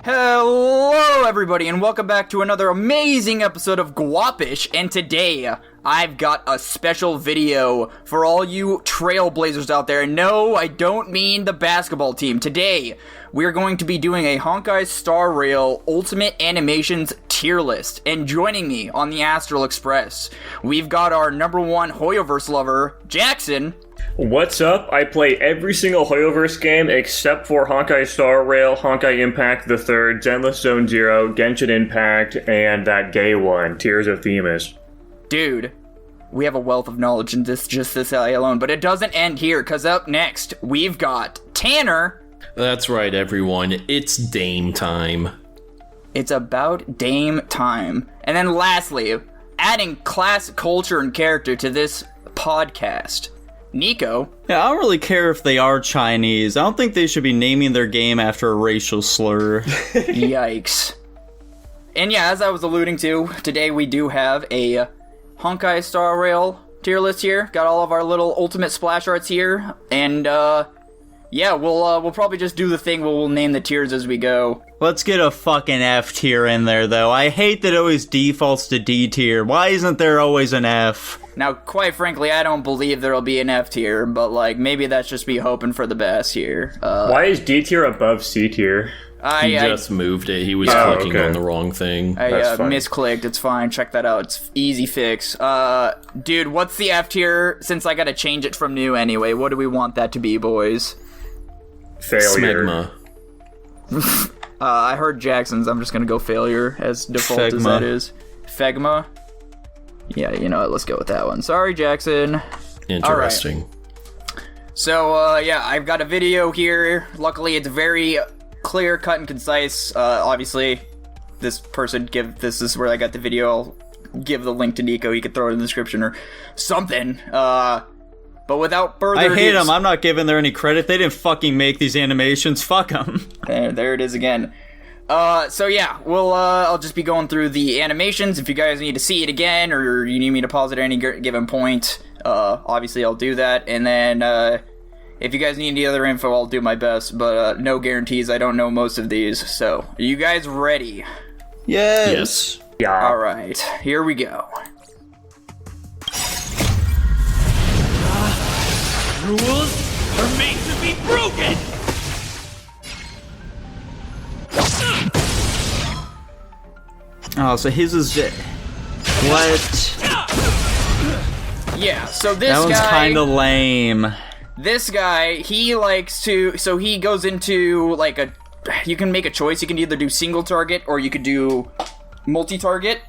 Hello everybody and welcome back to another amazing episode of Guapish, and today I've got a special video for all you trailblazers out there. And no, I don't mean the basketball team. Today we're going to be doing a Honkai Star Rail Ultimate Animations tier list, and joining me on the Astral Express we've got our number one Hoyoverse lover, Jackson. What's up? I play every single Hoyoverse game except for Honkai Star Rail, Honkai Impact the Third, Zenless Zone Zero, Genshin Impact, and that gay one, Tears of Themis. Dude, we have a wealth of knowledge in this area alone, but it doesn't end here, because up next we've got Tanner. That's right, everyone. It's Dame time. It's about Dame time. And then lastly, adding class, culture, and character to this podcast, Nico. Yeah, I don't really care if they are Chinese. I don't think they should be naming their game after a racial slur. Yikes. And yeah, as I was alluding to, today we do have a Honkai Star Rail tier list here. Got all of our little ultimate splash arts here. And yeah, we'll probably just do the thing where we'll name the tiers as we go. Let's get a fucking F tier in there, though. I hate that it always defaults to D tier. Why isn't there always an F? Now, quite frankly, I don't believe there'll be an F tier, but, like, maybe that's just me hoping for the best here. Why is D tier above C tier? He just moved it. He was clicking on the wrong thing. I misclicked. It's fine. Check that out. It's easy fix. Dude, what's the F tier? Since I gotta change it from new anyway, what do we want that to be, boys? Failure. Smegma. I heard Jackson's. I'm just gonna go failure as default Fegma. as that is. Fegma? Yeah, you know what? Let's go with that one. Sorry, Jackson. Interesting. Right. So, yeah, I've got a video here. Luckily, it's very clear, cut, and concise. Obviously, this is where I got the video. I'll give the link to Nico. He could throw it in the description or something. But without further ado... I hate them. I'm not giving them any credit. They didn't fucking make these animations. Fuck them. There it is again. So yeah, I'll just be going through the animations. If you guys need to see it again, or you need me to pause it at any given point, obviously I'll do that. And then, if you guys need any other info, I'll do my best, but, no guarantees. I don't know most of these. So, are you guys ready? Yes. Yeah. Alright, here we go. Rules are made to be broken! Oh, so his is... What? Yeah, so this That one's kinda lame. This guy, he likes to... So he goes into, like, you can make a choice. You can either do single target, or you could do multi-target.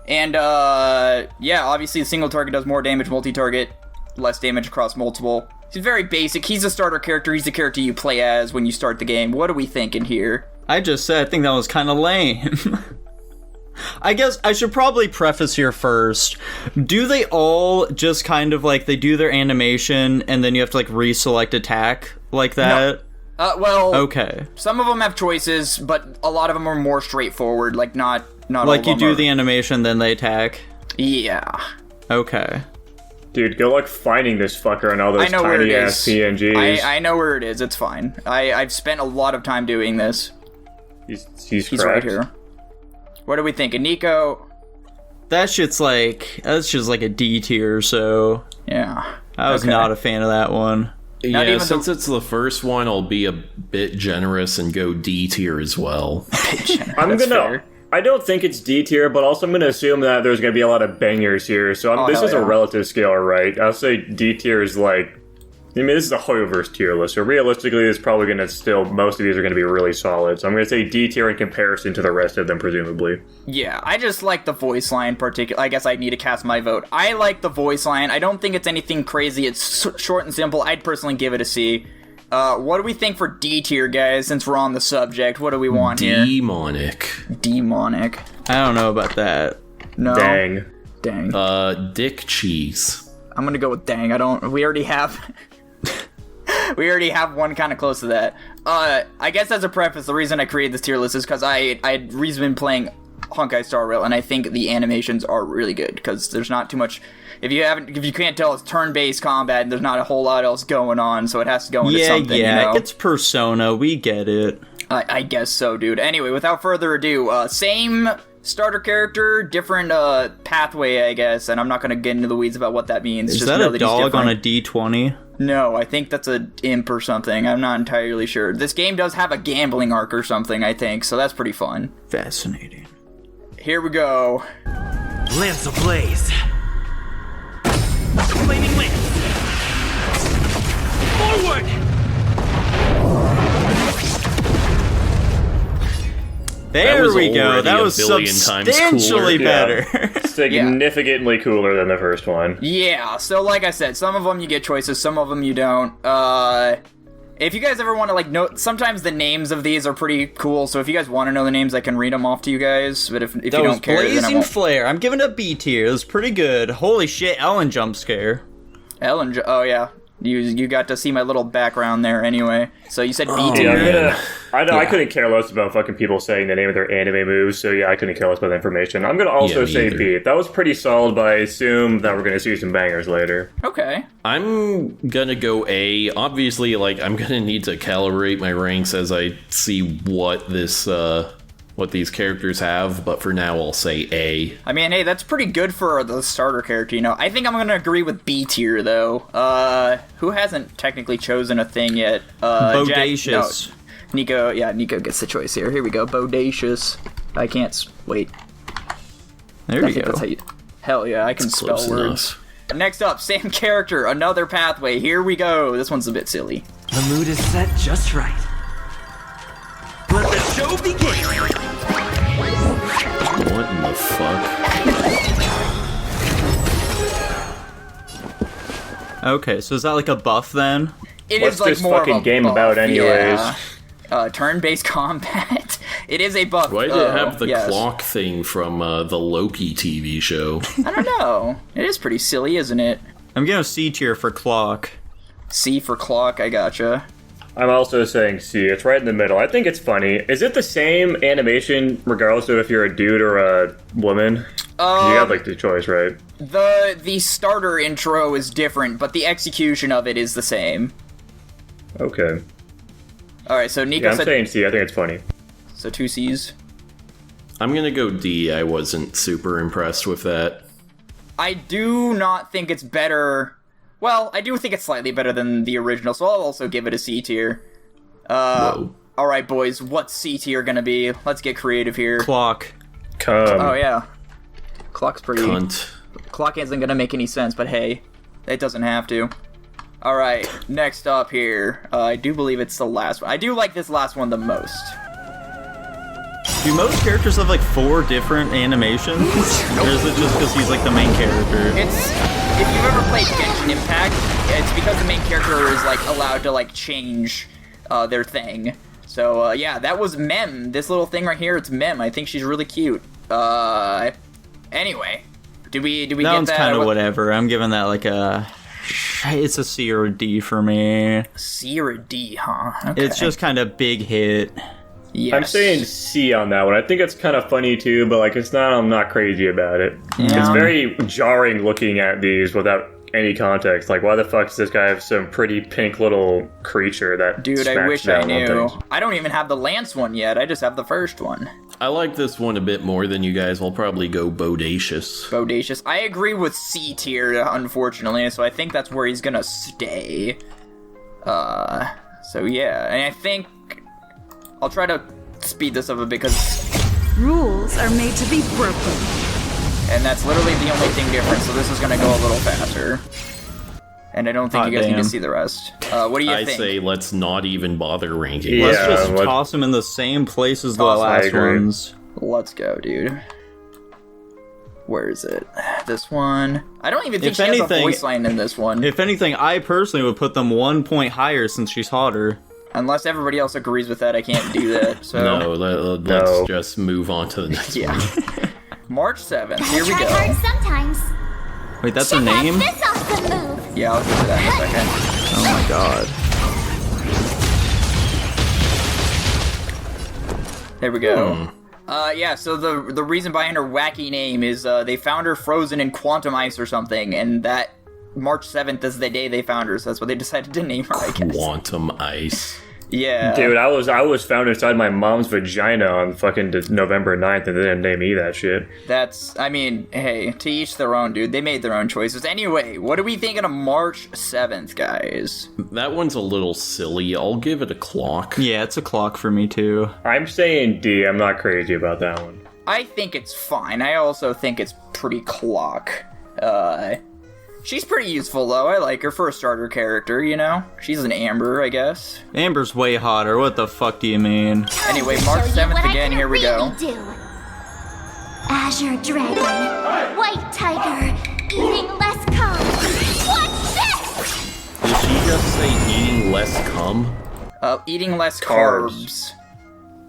And, yeah, obviously the single target does more damage, multi-target, less damage across multiple. He's very basic. He's a starter character. He's the character you play as when you start the game. What are we thinking here? I just said I think that was kinda lame. I guess I should probably preface here first. Do they all just kind of like, they do their animation and then you have to like reselect attack like that? No. Well, okay. Some of them have choices, but a lot of them are more straightforward. Like not all like of you them do are... the animation, then they attack? Yeah. Okay. Dude, good luck finding this fucker on all those tiny-ass PNGs. I know where it is. It's fine. I've spent a lot of time doing this. He's right here. What are we thinking, Nico? That's just like a D tier, so Yeah. I was not a fan of that one. Yeah, since it's the first one, I'll be a bit generous and go D tier as well. I don't think it's D tier, but also I'm gonna assume that there's gonna be a lot of bangers here, so this is a relative scale, right? I'll say D tier is like... I mean, this is a Hoyoverse tier list, so realistically, it's probably going to still... Most of these are going to be really solid, so I'm going to say D tier in comparison to the rest of them, presumably. Yeah, I just like the voice line particularly. I guess I need to cast my vote. I like the voice line. I don't think it's anything crazy. It's short and simple. I'd personally give it a C. What do we think for D tier, guys, since we're on the subject? What do we want here? Demonic. Demonic. I don't know about that. No. Dang. Dick cheese. I'm gonna go with dang. We already have... We already have one kind of close to that. I guess as a preface, the reason I created this tier list is because I'd recently been playing Honkai Star Rail, and I think the animations are really good, because there's not too much... If you can't tell, it's turn-based combat, and there's not a whole lot else going on, so it has to go into something, Yeah, you know? it's Persona, we get it. I guess so, dude. Anyway, without further ado, same starter character, different pathway, I guess, and I'm not gonna get into the weeds about what that means. Is that a dog on a D20? No, I think that's a imp or something. I'm not entirely sure. This game does have a gambling arc or something, I think, so that's pretty fun. Fascinating. Here we go. Lance ablaze. Flaming lance. Forward! There we go. already That a was billion times substantially cooler. better. Significantly cooler than the first one. Yeah, so like I said, some of them you get choices, some of them you don't. If you guys ever want to, like, know, sometimes the names of these are pretty cool, so if you guys want to know the names, I can read them off to you guys, but if you don't care, then I Blazing won't. Flare. I'm giving it a B tier. It was pretty good. Holy shit, Ellen jump scare. Oh yeah. You got to see my little background there anyway. So you said B tier. Yeah, I couldn't care less about fucking people saying the name of their anime moves, so yeah, I couldn't care less about the information. I'm gonna also Yeah, me say either. B. That was pretty solid, but I assume that we're gonna see some bangers later. Okay. I'm gonna go A. Obviously, like, I'm gonna need to calibrate my ranks as I see what this, what these characters have, but for now I'll say A. I mean, hey, that's pretty good for the starter character, you know. I think I'm gonna agree with B tier, though. Who hasn't technically chosen a thing yet? Bodacious. Nico gets the choice here. Here we go, Bodacious. I can't wait. There I we think go. that's how you... Hell yeah, I can It's spell close words. enough. Next up, same character, another pathway. Here we go. This one's a bit silly. The mood is set just right. Let the show begin! What in the fuck? Okay, so is that like a buff then? It What's is like this more fucking of a game buff, about anyways? Yeah. Turn-based combat. It is a buff. Why did it have the yes. clock thing from the Loki TV show? I don't know. It is pretty silly, isn't it? I'm gonna C tier for clock. C for clock, I gotcha. I'm also saying C. It's right in the middle. I think it's funny. Is it the same animation regardless of if you're a dude or a woman? You have like the choice, right? The starter intro is different, but the execution of it is the same. Okay. Alright, so Nico Yeah, I'm said... saying C. I think it's funny. So 2 C's. I'm gonna go D. I wasn't super impressed with that. I do not think it's better... Well, I do think it's slightly better than the original, so I'll also give it a C tier. Whoa. Alright, boys, what's C tier gonna be? Let's get creative here. Clock. Oh, yeah. Clock's pretty... Cunt. Clock isn't gonna make any sense, but hey, it doesn't have to. Alright, next up here. I do believe it's the last one. I do like this last one the most. Do most characters have like 4 different animations? Or is it just because he's like the main character? It's... If you've ever played Genshin Impact, it's because the main character is, like, allowed to, like, change their thing. So, yeah, that was Mem. This little thing right here, it's Mem. I think she's really cute. Anyway. Did we That get one's that? kind of whatever. I'm giving that like a... It's a C or a D for me. C or a D, huh? Okay. It's just kind of big hit. Yes. I'm saying C on that one. I think it's kind of funny too, but like I'm not crazy about it. Yeah. It's very jarring looking at these without any context. Like, why the fuck does this guy have some pretty pink little creature that Dude, I smacks wish I down on knew. things? I don't even have the Lance one yet. I just have the first one. I like this one a bit more than you guys. I'll probably go Bodacious. Bodacious. I agree with C tier, unfortunately, so I think that's where he's gonna stay. So yeah, and I think I'll try to speed this up a bit because Rules are made to be broken. and that's literally the only thing different, so this is gonna go a little faster. And I don't think Hot you guys need damn. to see the rest. What do you I think? say let's not even bother ranking. Yeah. Let's just what- toss them in the same place as the Toss 'em. I last agree. ones. Let's go, dude. Where is it? This one. I don't even think If she has a anything- voice line in this one. If anything, I personally would put them 1 point higher since she's hotter. Unless everybody else agrees with that, I can't do that. So No, let's just move on to the next yeah. one. March 7th. Here we Try go. hard sometimes. Wait, that's her Check out name? this awesome move. Yeah, I'll get to that in a second. Oh my god. There we go. Yeah, so the reason behind her wacky name is they found her frozen in quantum ice or something, and that March 7th is the day they found her, so that's what they decided to name her, I guess. Quantum Ice. Yeah. Dude, I was found inside my mom's vagina on fucking November 9th, and they didn't name me that shit. I mean, hey, to each their own, dude. They made their own choices. Anyway, what are we thinking of March 7th, guys? That one's a little silly. I'll give it a clock. Yeah, it's a clock for me too. I'm saying D. I'm not crazy about that one. I think it's fine. I also think it's pretty clock. She's pretty useful, though. I like her for a starter character, you know? She's an Amber, I guess. Amber's way hotter. What the fuck do you mean? Anyway, March 7th again, here we go. Do. Azure Dragon, White Tiger, eating less cum. What's this? Did she just say eating less cum? Eating less Carbs.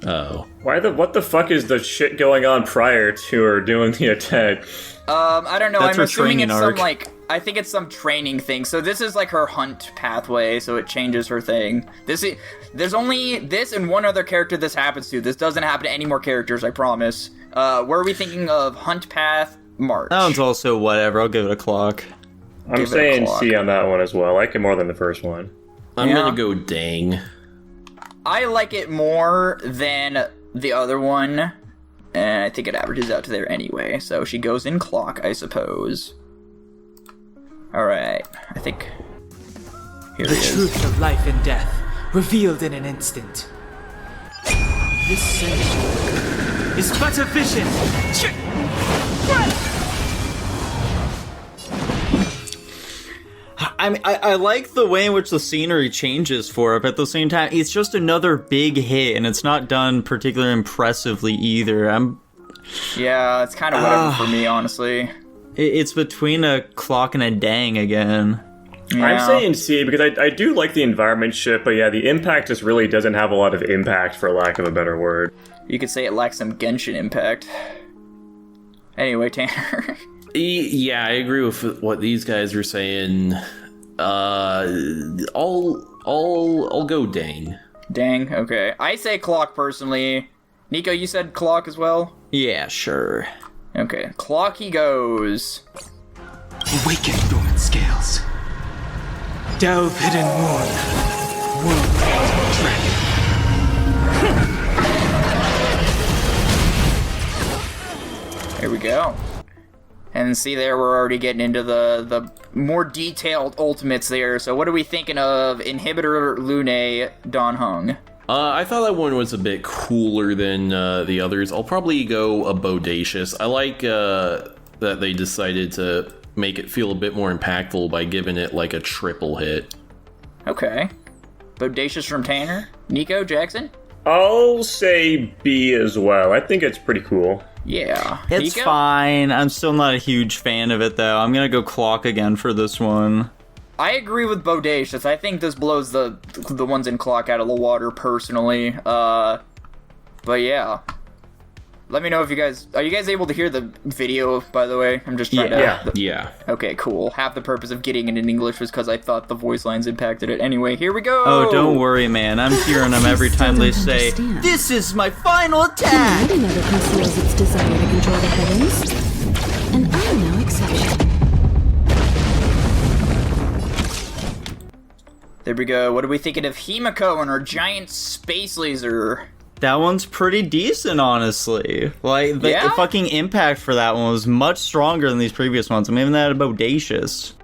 Oh. What the fuck is the shit going on prior to her doing the attack? I don't know. That's I'm her assuming training it's arc. some, I think it's some training thing. So this is like her hunt pathway, so it changes her thing. There's only this and one other character this happens to. This doesn't happen to any more characters, I promise. Where are we thinking of hunt path March? That one's also whatever. I'll give it a clock. I'm saying C on that one as well. I like it more than the first one. I'm Yeah. gonna go dang. I like it more than the other one, and I think it averages out to there anyway. So she goes in clock, I suppose. Alright, I think... Here The it is. truth of life and death, revealed in an instant. This sensation is but a vision. I like the way in which the scenery changes for it, but at the same time, it's just another big hit, and it's not done particularly impressively either. Yeah, it's kind of whatever for me, honestly. It's between a clock and a dang again. Yeah. I'm saying C because I do like the environment shit, but yeah, the impact just really doesn't have a lot of impact, for lack of a better word. You could say it lacks some Genshin impact. Anyway, Tanner. Yeah, I agree with what these guys are saying. I'll go dang. Dang, okay. I say clock personally. Nico, you said clock as well? Yeah, sure. Okay, clock he goes. Awaken dormant scales. Delve hidden moon. World dragon. Here we go. And see there, we're already getting into the more detailed ultimates there. So what are we thinking of Inhibitor Lune Don Hung? I thought that one was a bit cooler than the others. I'll probably go a Bodacious. I like that they decided to make it feel a bit more impactful by giving it like a triple hit. Okay. Bodacious from Tanner? Nico, Jackson? I'll say B as well. I think it's pretty cool. Yeah. It's Nico? fine. I'm still not a huge fan of it, though. I'm gonna go clock again for this one. I agree with Bodacious. I think this blows the ones in clock out of the water, personally. But yeah. Let me know if you guys... Are you guys able to hear the video, by the way? I'm just trying to... Yeah. Okay, cool. Half the purpose of getting it in English was because I thought the voice lines impacted it. Anyway, here we go! Oh, don't worry, man. I'm hearing them every time they say, "This is my final attack!" Mighty Mother conceals its desire to control the heavens, and I'm no exception. There we go. What are we thinking of Himiko and her giant space laser? That one's pretty decent, honestly. Like, the Yeah? fucking impact for that one was much stronger than these previous ones. I'm even that a Bodacious.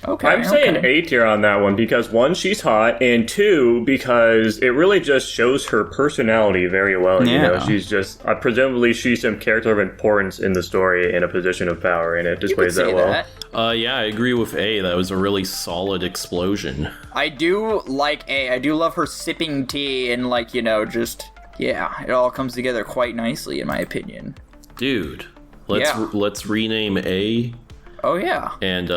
Okay, I'm saying okay. A tier on that one because one, she's hot, and two, because it really just shows her personality very well. You know, Yeah. she's just presumably she's some character of importance in the story in a position of power, and it You displays could say that well. that. Yeah, I agree with A. That was a really solid explosion. I do like A. I do love her sipping tea and, like, you know, just... Yeah, it all comes together quite nicely, in my opinion. Dude, let's rename A, Oh, yeah. and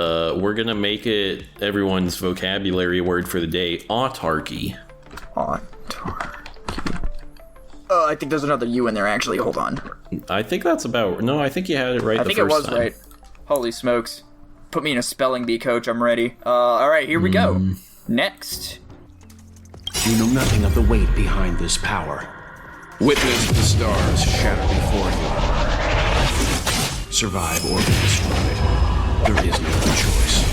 we're gonna make it everyone's vocabulary word for the day, autarky. Autarky. I think there's another U in there, actually. Hold on. I think that's about... No, I think you had it right I the think it first was time. right. Holy smokes. Put me in a spelling bee, coach. I'm ready. Alright, here we go. Next. You know nothing of the weight behind this power. Witness the stars shatter before you. Survive or be destroyed. There is no other choice.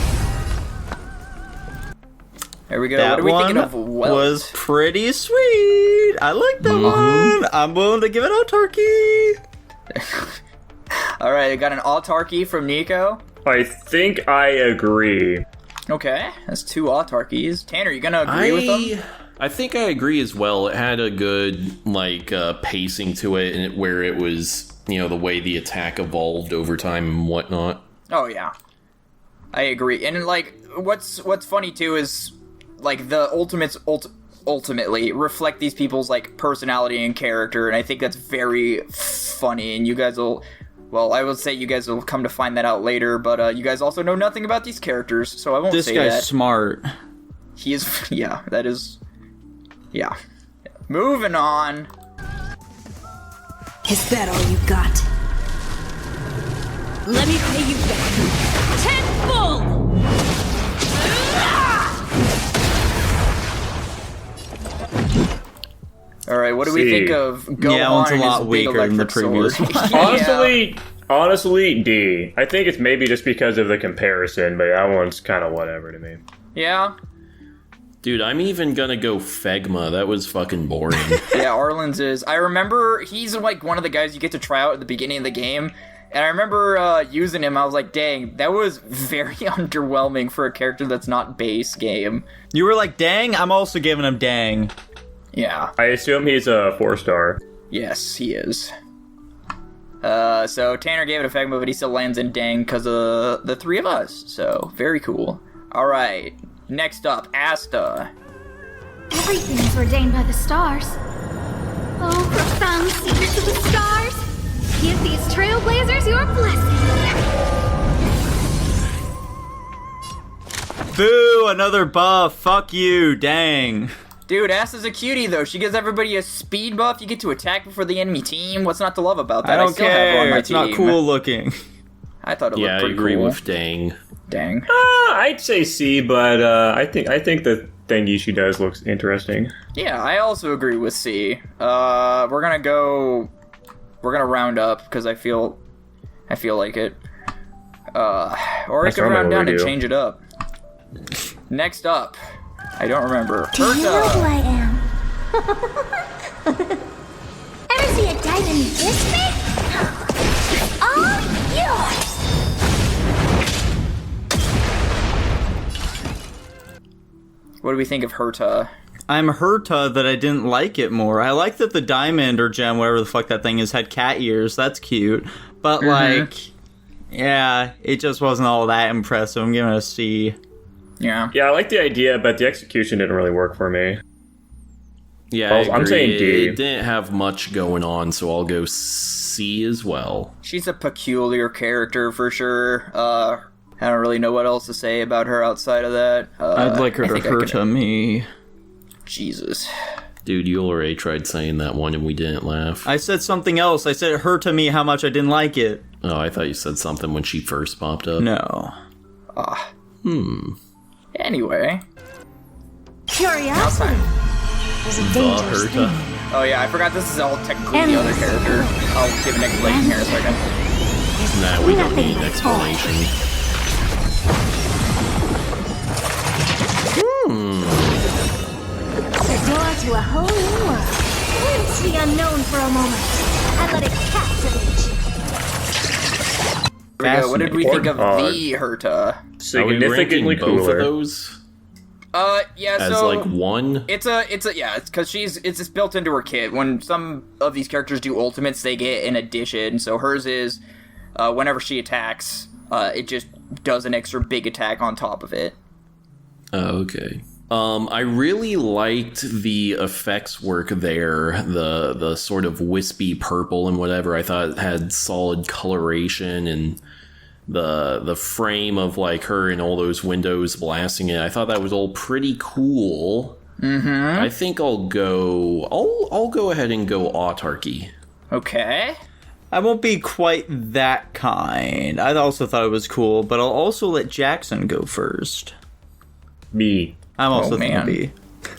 There we go. That what are we thinking one of Welt? was pretty sweet. I like that one. I'm willing to give it autarky. Alright, I got an autarky from Nico. I think I agree. Okay, that's 2 autarkies. Tanner, you gonna agree with them? I think I agree as well. It had a good, like, pacing to it, and where it was, you know, the way the attack evolved over time and whatnot. Oh, yeah. I agree. And, like, what's funny, too, is, like, the ultimates ultimately reflect these people's, like, personality and character, and I think that's very funny, and you guys will... Well, I would say you guys will come to find that out later, but you guys also know nothing about these characters, so I won't say that. This guy's smart. He is... Yeah, that is... Yeah. Moving on. Is that all you got? Let me pay you back tenfold! Alright, what do we think of Gohan? Yeah, one's a and his lot big weaker than the electric previous sword? one. Honestly, D. I think it's maybe just because of the comparison, but that one's kind of whatever to me. Yeah? Dude, I'm even gonna go Phegma. That was fucking boring. Yeah, Arlen's is. I remember he's like one of the guys you get to try out at the beginning of the game. And I remember using him, I was like, dang, that was very underwhelming for a character that's not base game. You were like, dang? I'm also giving him dang. Yeah. I assume he's a 4-star. Yes, he is. So Tanner gave it a Phegma, but he still lands in dang because of the 3 of us. So, very cool. Alright, next up, Asta. Everything is ordained by the stars. Oh, profound secrets of the stars! Give these trailblazers your blessing! Boo! Another buff. Fuck you. Dang. Dude, Asta's a cutie, though. She gives everybody a speed buff. You get to attack before the enemy team. What's not to love about that? I don't still have her on care. my It's team. not cool looking. I thought it Yeah, looked I pretty agree cool. with dang. Dang. I'd say C, but I think the thingy she does looks interesting. Yeah, I also agree with C. We're gonna round up because I feel like it. Or I could round down and change it up. Next up, I don't remember. Do you know who I am? Ever see a diamond this big? All yours! What do we think of Herta? I'm Herta that I didn't like it more. I like that the diamond or gem, whatever the fuck that thing is, had cat ears. That's cute. But, like, yeah, it just wasn't all that impressive. I'm giving it a C. Yeah. Yeah, I like the idea, but the execution didn't really work for me. Yeah, I agree. I'm saying D. It didn't have much going on, so I'll go C as well. She's a peculiar character for sure. I don't really know what else to say about her outside of that. I'd like her to Herta me. Jesus. Dude, you already tried saying that one and we didn't laugh. I said something else. I said Herta me how much I didn't like it. Oh, I thought you said something when she first popped up. No. Anyway. Curiosity is a dangerous thing. Oh yeah, I forgot this is all technically the other character. I'll give an explanation here in a second. Nah, we don't need an explanation. The door to a whole new world. Glimpse the unknown for a moment and let it captivate you. There we go. What did we think of the Herta? Significantly Are we ranking both cooler. of those Yeah, as so like one? it's because it's just built into her kit. When some of these characters do ultimates, they get an addition. So hers is, whenever she attacks, it just does an extra big attack on top of it. Oh, okay. I really liked the effects work there, the sort of wispy purple and whatever. I thought it had solid coloration, and the frame of like her and all those windows blasting it. I thought that was all pretty cool. Mm-hmm. I think I'll go ahead and go autarky. Okay. I won't be quite that kind. I also thought it was cool, but I'll also let Jackson go first. B. I'm also man. thinking B.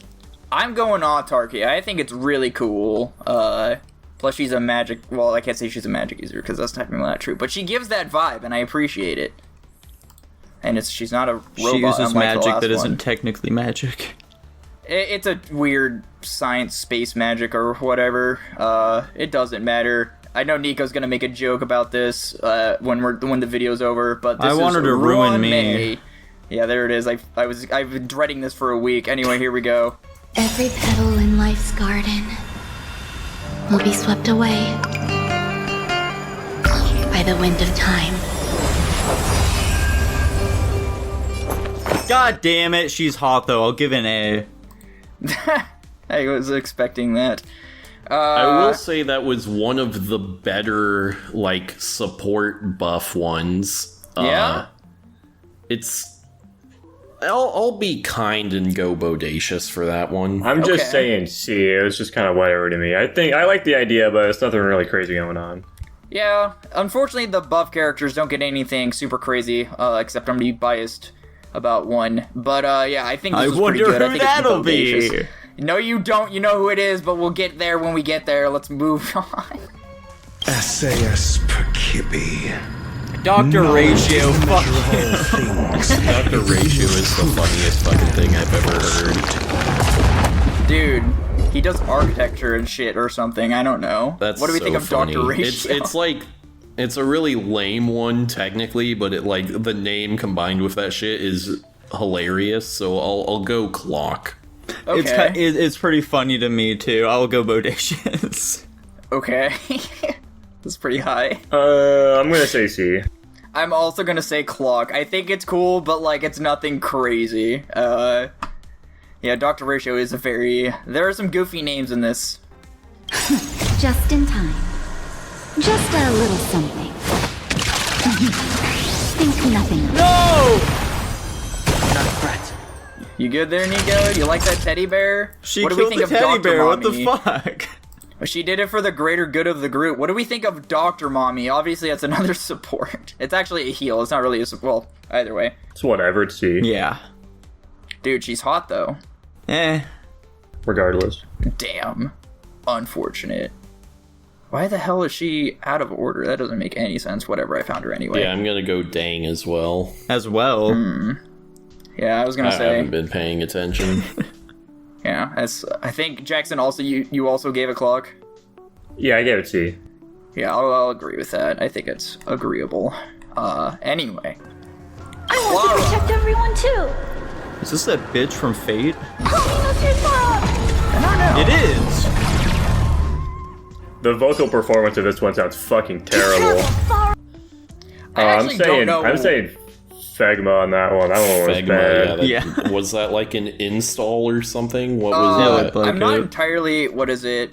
I'm going autarky. I think it's really cool. Plus she's a magic... Well, I can't say she's a magic user, because that's technically not true. But she gives that vibe, and I appreciate it. and she's not a robot. She uses magic that one. isn't technically magic. It's a weird science space magic or whatever. It doesn't matter. I know Nico's gonna make a joke about this when the video's over, but this I want her to ruin me. Yeah, there it is. I've been dreading this for a week. Anyway, here we go. Every petal in life's garden will be swept away by the wind of time. God damn it, she's hot though. I'll give an A. I was expecting that. I will say that was one of the better, like, support buff ones. Yeah? I'll be kind and go bodacious for that one. I'm just saying C. It was just kind of whatever to me. I like the idea, but it's nothing really crazy going on. Yeah, unfortunately the buff characters don't get anything super crazy, except I'm gonna be biased about one. But yeah, I think this was pretty good. I think that'll be. No, you don't. You know who it is, but we'll get there when we get there. Let's move on. SAS Perkibi. Dr. Ratio, fuck Dr. Ratio is the funniest fucking thing I've ever heard. Dude, he does architecture and shit or something. I don't know. That's what do we so think of funny. Dr. Ratio? It's like, it's a really lame one technically, but it like the name combined with that shit is hilarious. So I'll go clock. Okay. It's pretty funny to me too. I'll go bodacious. Okay. That's pretty high. I'm gonna say C. I'm also gonna say clock. I think it's cool, but like it's nothing crazy. Yeah, Dr. Ratio is there are some goofy names in this. Just in time. Just a little something. Think nothing of it. No! Not a threat. You good there, Nico? You like that teddy bear? She what do killed we think the of teddy Dr. bear, Mommy? what the fuck? She did it for the greater good of the group. What do we think of Dr. Mommy? Obviously, that's another support. It's actually a heal. It's not really a support. Well, either way. It's whatever. It's C. Yeah. Dude, she's hot, though. Regardless. Damn. Unfortunate. Why the hell is she out of order? That doesn't make any sense. Whatever, I found her anyway. Yeah, I'm gonna go dang as well. Yeah, I was gonna say. I haven't been paying attention. Yeah, I think, Jackson, also, you also gave a clock? Yeah, I gave it C. Yeah, I'll agree with that. I think it's agreeable. Anyway. I want to protect everyone too. Is this that bitch from Fate? I don't know. It is. The vocal performance of this one sounds fucking terrible. I'm saying Fegma on that one. That one was bad. Yeah. Was that like an install or something? What was that? I'm not entirely. What is it?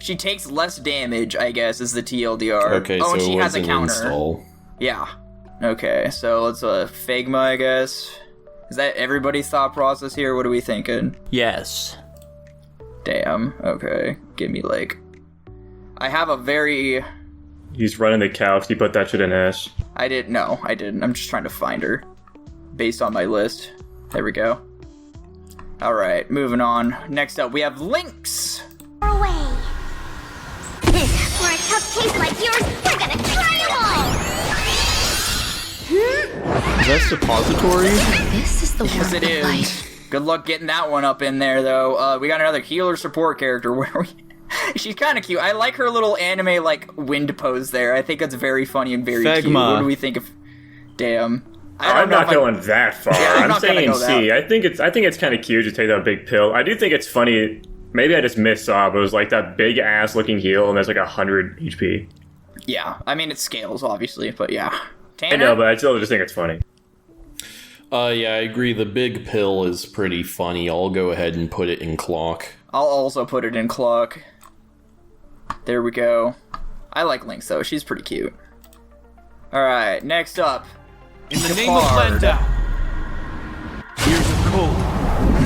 She takes less damage, I guess, is the TLDR. Okay, oh, so and she it has was a an counter. install. Yeah. Okay, so let's Fegma, I guess. Is that everybody's thought process here? What are we thinking? Yes. Damn. Okay. Give me like. I have a very. He's running the cows. He put that shit in S. I didn't. I'm just trying to find her. Based on my list. There we go. Alright, moving on. Next up, we have Lynx. Away. For a tough case like yours, we're gonna try them all! Is that suppository? This is the Yes, work it of is. life. Good luck getting that one up in there, though. We got another healer support character. Where we? She's kind of cute. I like her little anime, like, wind pose there. I think it's very funny and very cute. What do we think of... Damn. I'm not going that far. Yeah, I'm saying C. I think it's kind of cute to take that big pill. I do think it's funny. Maybe I just missaw, but it was like that big ass looking heal, and there's like 100 HP. Yeah, I mean it scales obviously, but yeah. Tanner? I know, but I still just think it's funny. Yeah, I agree. The big pill is pretty funny. I'll go ahead and put it in clock. I'll also put it in clock. There we go. I like Lynx though. She's pretty cute. All right, next up. In the name of Landau, here's a code.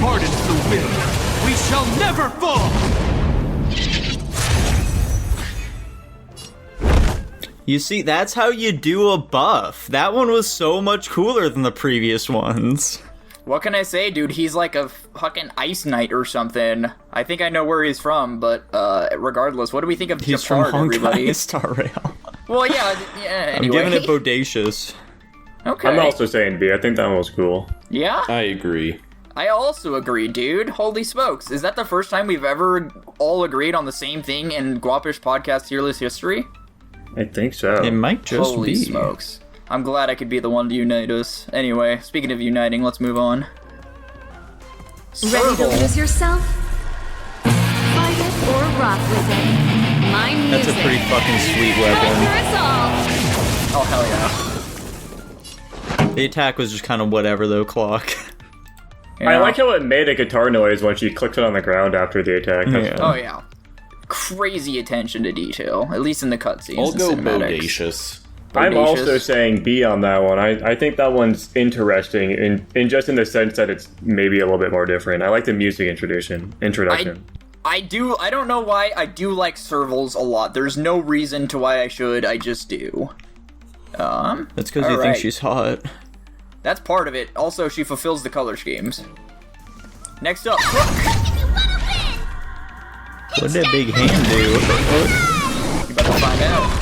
Pardons the will. We shall never fall! You see, that's how you do a buff. That one was so much cooler than the previous ones. What can I say, dude? He's like a fucking ice knight or something. I think I know where he's from, but regardless, what do we think of He's Japard, from everybody? Honkai Star Rail. Well, yeah, anyway. I'm giving it bodacious. Okay. I'm also saying B. I think that one was cool. Yeah? I agree. I also agree, dude. Holy smokes. Is that the first time we've ever all agreed on the same thing in Guapish podcast tier list history? I think so. It might just Holy be. smokes. I'm glad I could be the one to unite us. Anyway, speaking of uniting, let's move on. Ready to lose yourself? Fight it or rock with it. My music. That's a pretty fucking sweet weapon. Conquer us all. Oh, hell yeah. The attack was just kind of whatever, though, Clock. Yeah. I like how it made a guitar noise when she clicked it on the ground after the attack. Yeah. Oh, yeah. Crazy attention to detail, at least in the cutscenes. I'll and go cinematics. bodacious. I'm also saying B on that one. I think that one's interesting in just in the sense that it's maybe a little bit more different. I like the music introduction. I don't know why, I do like servals a lot. There's no reason to why I should, I just do. That's because you think she's hot. That's part of it. Also, she fulfills the color schemes. Next up, What did that big hand do? What the fuck? you better find out.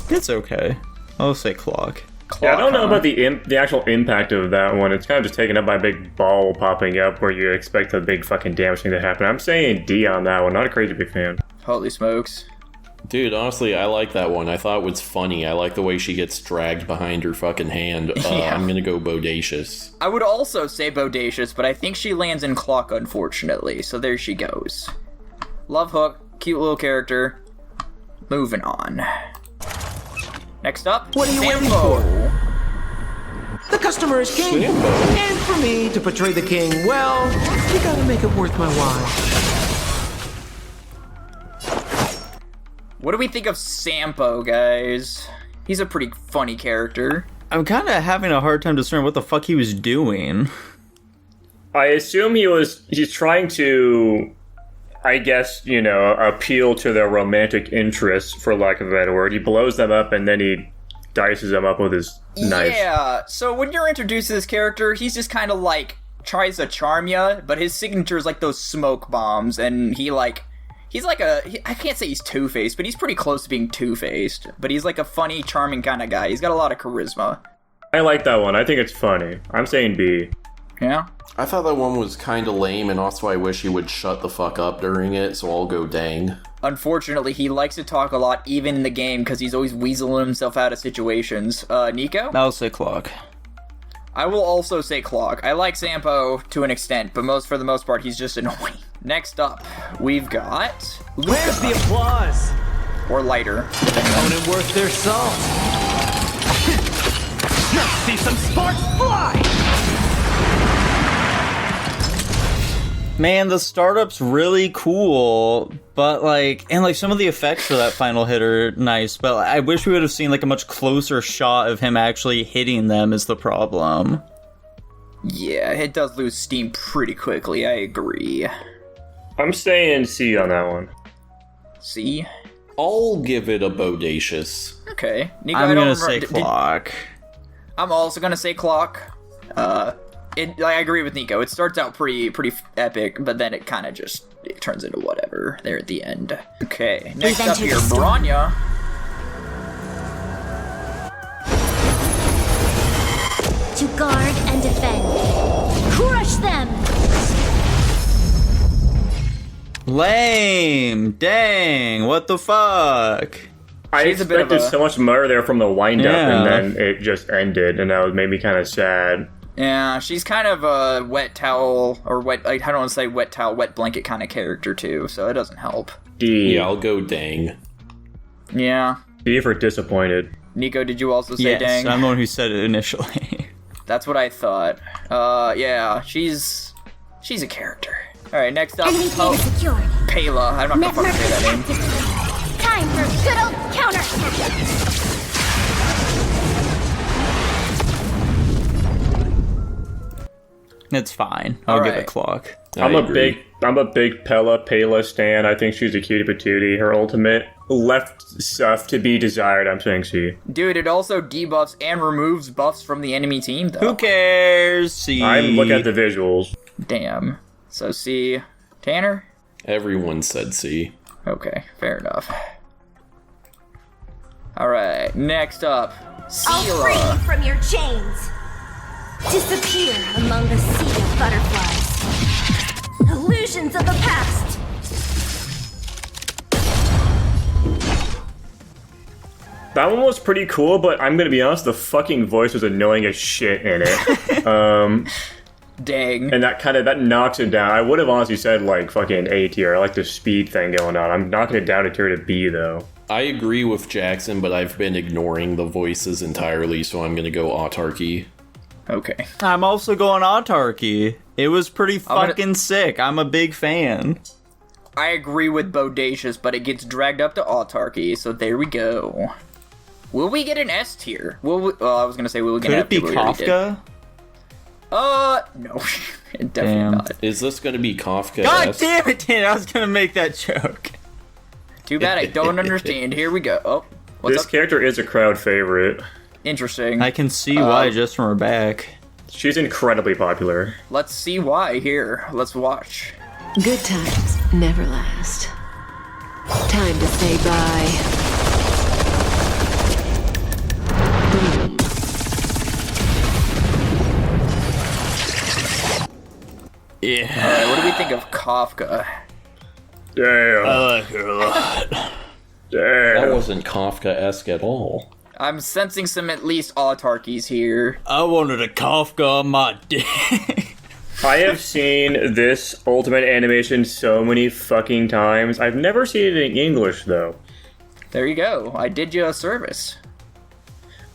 It's okay. I'll say Clock. Yeah, I don't know about the actual impact of that one. It's kind of just taken up by a big ball popping up where you expect a big fucking damage thing to happen. I'm saying D on that one. Not a crazy big fan. Holy smokes. Dude, honestly, I like that one. I thought it was funny. I like the way she gets dragged behind her fucking hand. I'm gonna go bodacious. I would also say bodacious, but I think she lands in Clock, unfortunately. So there she goes. Love Hook, cute little character. Moving on. Next up, What are you waiting Sambo. for? The customer is king. Sambo. And for me to portray the king, well, you gotta make it worth my while. What do we think of Sampo, guys? He's a pretty funny character. I'm kind of having a hard time discerning what the fuck he was doing. I assume he's trying to, I guess, appeal to their romantic interests, for lack of a better word. He blows them up and then he dices them up with his knife. Yeah, so when you're introduced to this character, he's just kind of like, tries to charm ya, but his signature is like those smoke bombs, and he's like I can't say he's two-faced, but he's pretty close to being two-faced. But he's like a funny, charming kind of guy. He's got a lot of charisma. I like that one. I think it's funny. I'm saying B. Yeah? I thought that one was kind of lame, and also I wish he would shut the fuck up during it, so I'll go dang. Unfortunately, he likes to talk a lot, even in the game, because he's always weaseling himself out of situations. Nico? I'll say Clock. I will also say Clock. I like Sampo to an extent, but for the most part, he's just annoying. Next up, we've got Luca. Where's the applause? Or Lighter. Opponent worth their salt. Let's see some sparks fly! Man, the startup's really cool, but some of the effects for that final hit are nice, but I wish we would have seen a much closer shot of him actually hitting them is the problem. Yeah, it does lose steam pretty quickly, I agree. I'm saying C on that one. C? I'll give it a bodacious. Okay. Nico, I'm gonna say Clock. I'm also gonna say Clock. I agree with Nico. It starts out pretty epic, but then it kind of just turns into whatever there at the end. Okay, next up here, Branya. To guard and defend. Crush them! Lame! Dang, what the fuck? I expected so much more there from the wind-up, and then it just ended, and that made me kind of sad. Yeah, she's kind of a wet towel, or I don't want to say wet towel, wet blanket kind of character too, so it doesn't help. D. Yeah, I'll go dang. Yeah. D for disappointed. Nico, did you also say dang? Yes, I'm the one who said it initially. That's what I thought. Yeah, she's a character. Alright, next up, Pela. I don't know how to fucking say that name. Time for good old counter! It's fine. I'll give it Clock. I'm a big Pela stan. I think she's a cutie patootie. Her ultimate left stuff to be desired. I'm saying C. Dude, it also debuffs and removes buffs from the enemy team, though. Who cares? C. I'm looking at the visuals. Damn. So C. Tanner? Everyone said C. Okay, fair enough. Alright, next up, I'll free Sela. you from your chains. Disappear among the sea of butterflies. Illusions of the past. That one was pretty cool, but I'm gonna be honest, the fucking voice was annoying as shit in it. Dang. And that knocks it down. I would have honestly said like fucking A tier. I like the speed thing going on. I'm knocking it down a tier to B though. I agree with Jackson, but I've been ignoring the voices entirely, so I'm gonna go autarky. Okay. I'm also going autarky. It was pretty fucking sick. I'm a big fan. I agree with Bodacious, but it gets dragged up to autarky, so there we go. Will we get an S tier? Will we, I was gonna say, will we get Could an it F be tier? We already did. Kafka? No. Definitely Damn. not. Is this gonna be Kafka? God damn it, Dan! I was gonna make that joke. Too bad I don't understand. Here we go. Oh, what's This up? character is a crowd favorite. Interesting. I can see why just from her back. She's incredibly popular. Let's see why here. Let's watch. Good times never last. Time to say bye. Boom. Yeah. Alright, what do we think of Kafka? Damn. I like her a lot. That Damn. wasn't Kafka-esque at all. I'm sensing some at least autarkies here. I wanted a Kafka on my dick. I have seen this ultimate animation so many fucking times. I've never seen it in English though. There you go. I did you a service.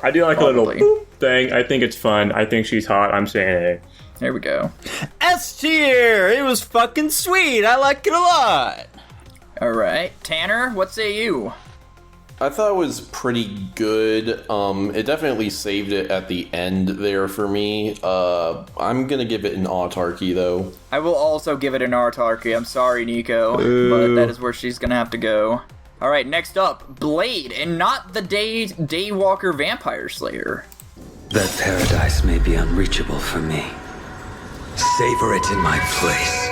I do like Probably. a little boop thing. I think it's fun. I think she's hot. I'm saying A. There we go. S tier! It was fucking sweet. I like it a lot. Alright. Tanner, what say you? I thought it was pretty good. It definitely saved it at the end there for me. I'm gonna give it an autarky though. I will also give it an autarky. I'm sorry, Nico, but that is where she's gonna have to go. Alright, next up, Blade, and not the Daywalker Vampire Slayer. That paradise may be unreachable for me. Savor it in my place.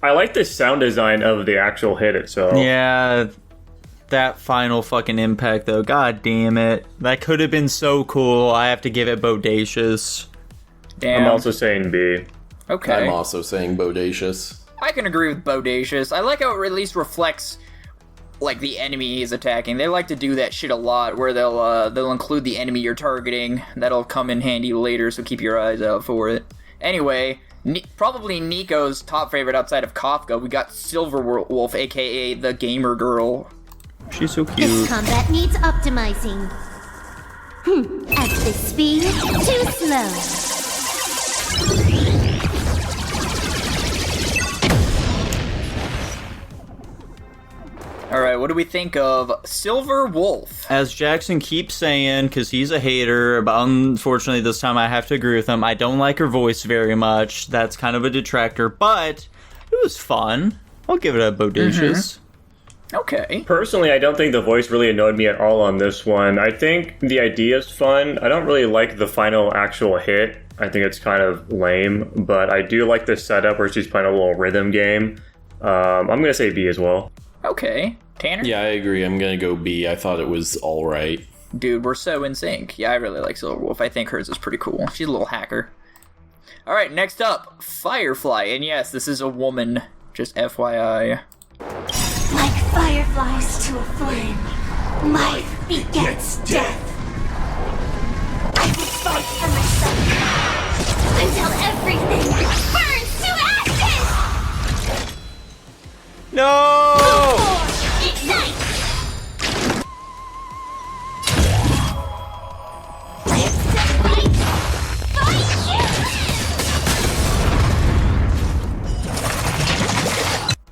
I like the sound design of the actual hit itself. Yeah, that final fucking impact though. God damn it. That could have been so cool. I have to give it Bodacious. Damn. I'm also saying B. Okay. I'm also saying Bodacious. I can agree with Bodacious. I like how it at least reflects like the enemy he's attacking. They like to do that shit a lot, where they'll include the enemy you're targeting. That'll come in handy later, so keep your eyes out for it. Anyway, probably Nico's top favorite outside of Kafka. We got Silver Wolf, aka the gamer girl. She's so This cute. combat needs optimizing. At this speed, too slow. Alright, what do we think of Silver Wolf? As Jackson keeps saying, because he's a hater, but unfortunately this time I have to agree with him. I don't like her voice very much. That's kind of a detractor, but it was fun. I'll give it a Bodacious. Okay. Personally, I don't think the voice really annoyed me at all on this one. I think the idea is fun. I don't really like the final actual hit. I think it's kind of lame, but I do like the setup where she's playing a little rhythm game. I'm going to say B as well. Okay. Tanner? Yeah, I agree. I'm gonna go B. I thought it was alright. Dude, we're so in sync. Yeah, I really like Silver Wolf. I think hers is pretty cool. She's a little hacker. Alright, next up, Firefly. And yes, this is a woman. Just FYI. Like fireflies to a flame, life begets death. I will fight for myself until everything burns to ashes! No! Ignite!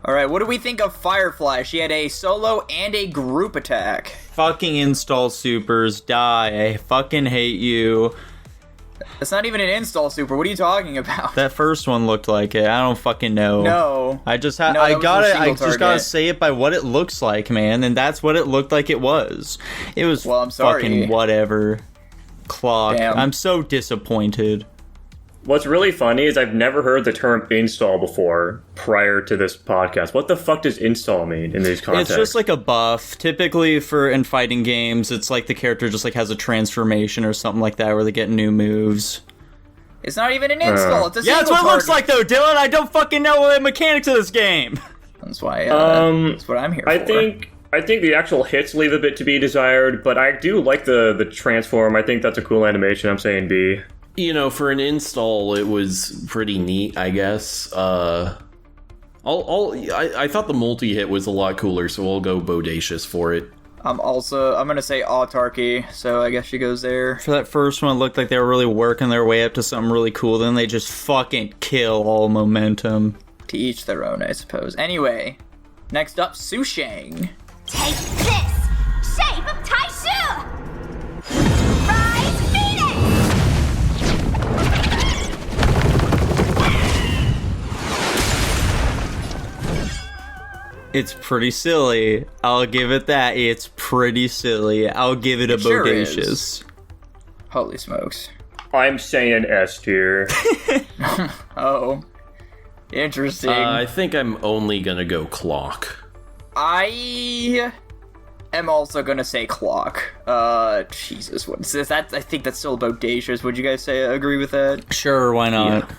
Alright, what do we think of Firefly? She had a solo and a group attack. Fucking install supers, die. I fucking hate you. It's not even an install super. What are you talking about? That first one looked like it. I don't fucking know. No. I just No, that was her I single just gotta target. say it by what it looks like, man, and that's what it looked like it was. It was Well, I'm sorry. fucking whatever. Clock. Damn. I'm so disappointed. What's really funny is I've never heard the term install before prior to this podcast. What the fuck does install mean in these contexts? It's just like a buff. Typically in fighting games, it's like the character just like has a transformation or something like that where they get new moves. It's not even an install. It's a yeah, that's what it looks like though, Dylan. I don't fucking know the mechanics of this game. That's why. That's what I'm here for. I think the actual hits leave a bit to be desired, but I do like the transform. I think that's a cool animation. I'm saying B. You know, for an install, it was pretty neat, I guess. I thought the multi-hit was a lot cooler, so I'll go Bodacious for it. I'm gonna say autarky, so I guess she goes there. For that first one, it looked like they were really working their way up to something really cool, then they just fucking kill all momentum. To each their own, I suppose. Anyway, next up, Sushang. Take this! Shape of Taishu! Rise Phoenix! It's pretty silly. I'll give it that. It's pretty silly. I'll give it a Bodacious. Holy smokes. I'm saying S tier. Oh. Interesting. I think I'm only gonna go Clock. I am also gonna say Clock. Jesus, what is this? I think that's still Bodacious. Would you guys agree with that? Sure, why not?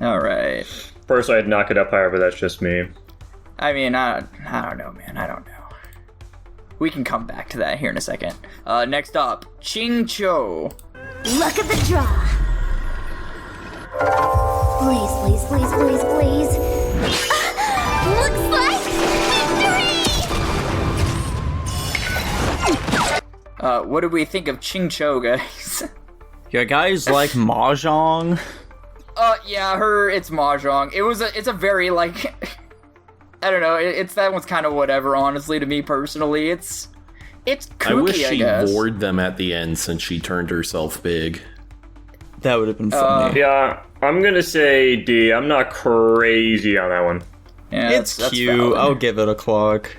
Yeah. Alright. Personally, I'd knock it up higher, but that's just me. I mean, I don't know, man. I don't know. We can come back to that here in a second. Next up, Ching Cho. Look at the draw. Please, please, please, please, please. Looks like victory! What do we think of Ching Cho, guys? Yeah, guys like Mahjong? Yeah, it's Mahjong. It's a very, like... I don't know, that one's kind of whatever, honestly, to me personally. It's kooky, I wish she guess. bored them at the end since she turned herself big. That would have been funny. Yeah, I'm gonna say D. I'm not crazy on that one. Yeah, it's cute. valid. I'll give it a Clock.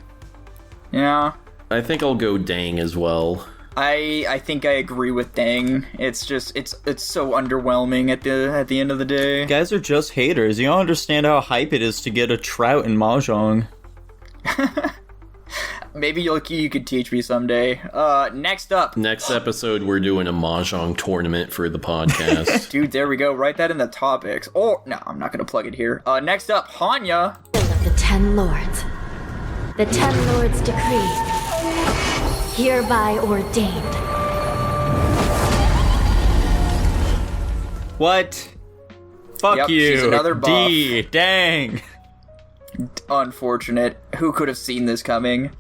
Yeah. I think I'll go Dang as well. I think I agree with Dang. It's just it's so underwhelming at the end of the day. Guys are just haters. You don't understand how hype it is to get a trout in Mahjong. Maybe you could teach me someday. Next up. Next episode, we're doing a Mahjong tournament for the podcast. Dude, there we go. Write that in the topics. Or, no, I'm not going to plug it here. Next up, Hanya. Of the 10 Lords. The 10 Lords decree. Hereby ordained. What? Fuck you. She's another buff. D. Dang. Unfortunate. Who could have seen this coming?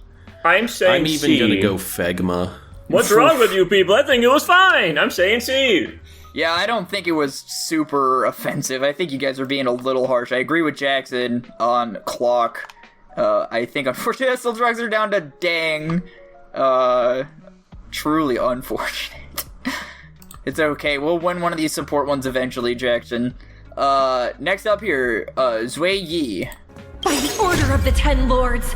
I'm saying I'm even C. gonna go Phegma. What's wrong with you people? I think it was fine. I'm saying C. Yeah, I don't think it was super offensive. I think you guys are being a little harsh. I agree with Jackson on Clock. I think, unfortunately, still drags her down to Dang. Truly unfortunate. It's okay. We'll win one of these support ones eventually, Jackson. Next up here, Zui Yi. By the order of the 10 Lords.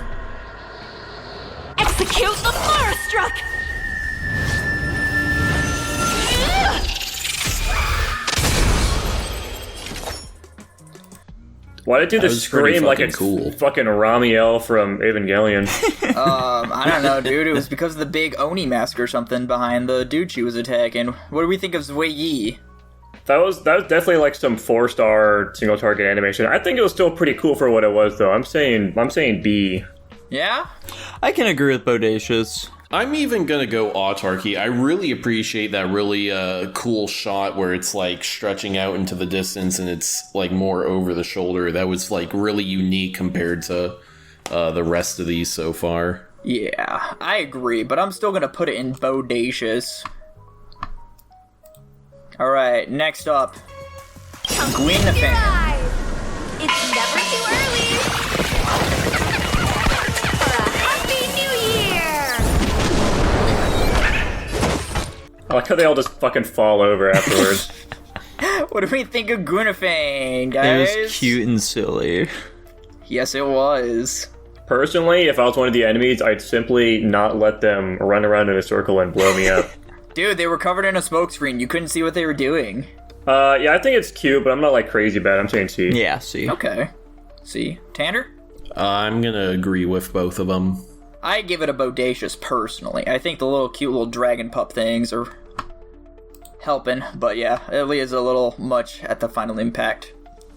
Execute the Marastruck! Why did it do the scream like it's cool. Fucking Ramiel from Evangelion? I don't know, dude. It was because of the big Oni mask or something behind the dude she was attacking. What do we think of Zui Yi? That was definitely like some 4-star single target animation. I think it was still pretty cool for what it was, though. I'm saying B. Yeah? I can agree with Bodacious. I'm even gonna go Autarky. I really appreciate that really cool shot where it's like stretching out into the distance and it's like more over the shoulder. That was like really unique compared to the rest of these so far. Yeah, I agree, but I'm still gonna put it in Bodacious. Alright, next up. Guinevere. It's never too early! For a Happy New Year! I like how they all just fucking fall over afterwards. What do we think of Guinevere, guys? It was cute and silly. Yes, it was. Personally, if I was one of the enemies, I'd simply not let them run around in a circle and blow me up. Dude, they were covered in a smokescreen. You couldn't see what they were doing. Yeah, I think it's cute, but I'm not like crazy bad. I'm saying C. Yeah, C. Okay. C. Tanner? I'm gonna agree with both of them. I give it a bodacious personally. I think the little cute little dragon pup things are helping, but yeah, it is a little much at the final impact.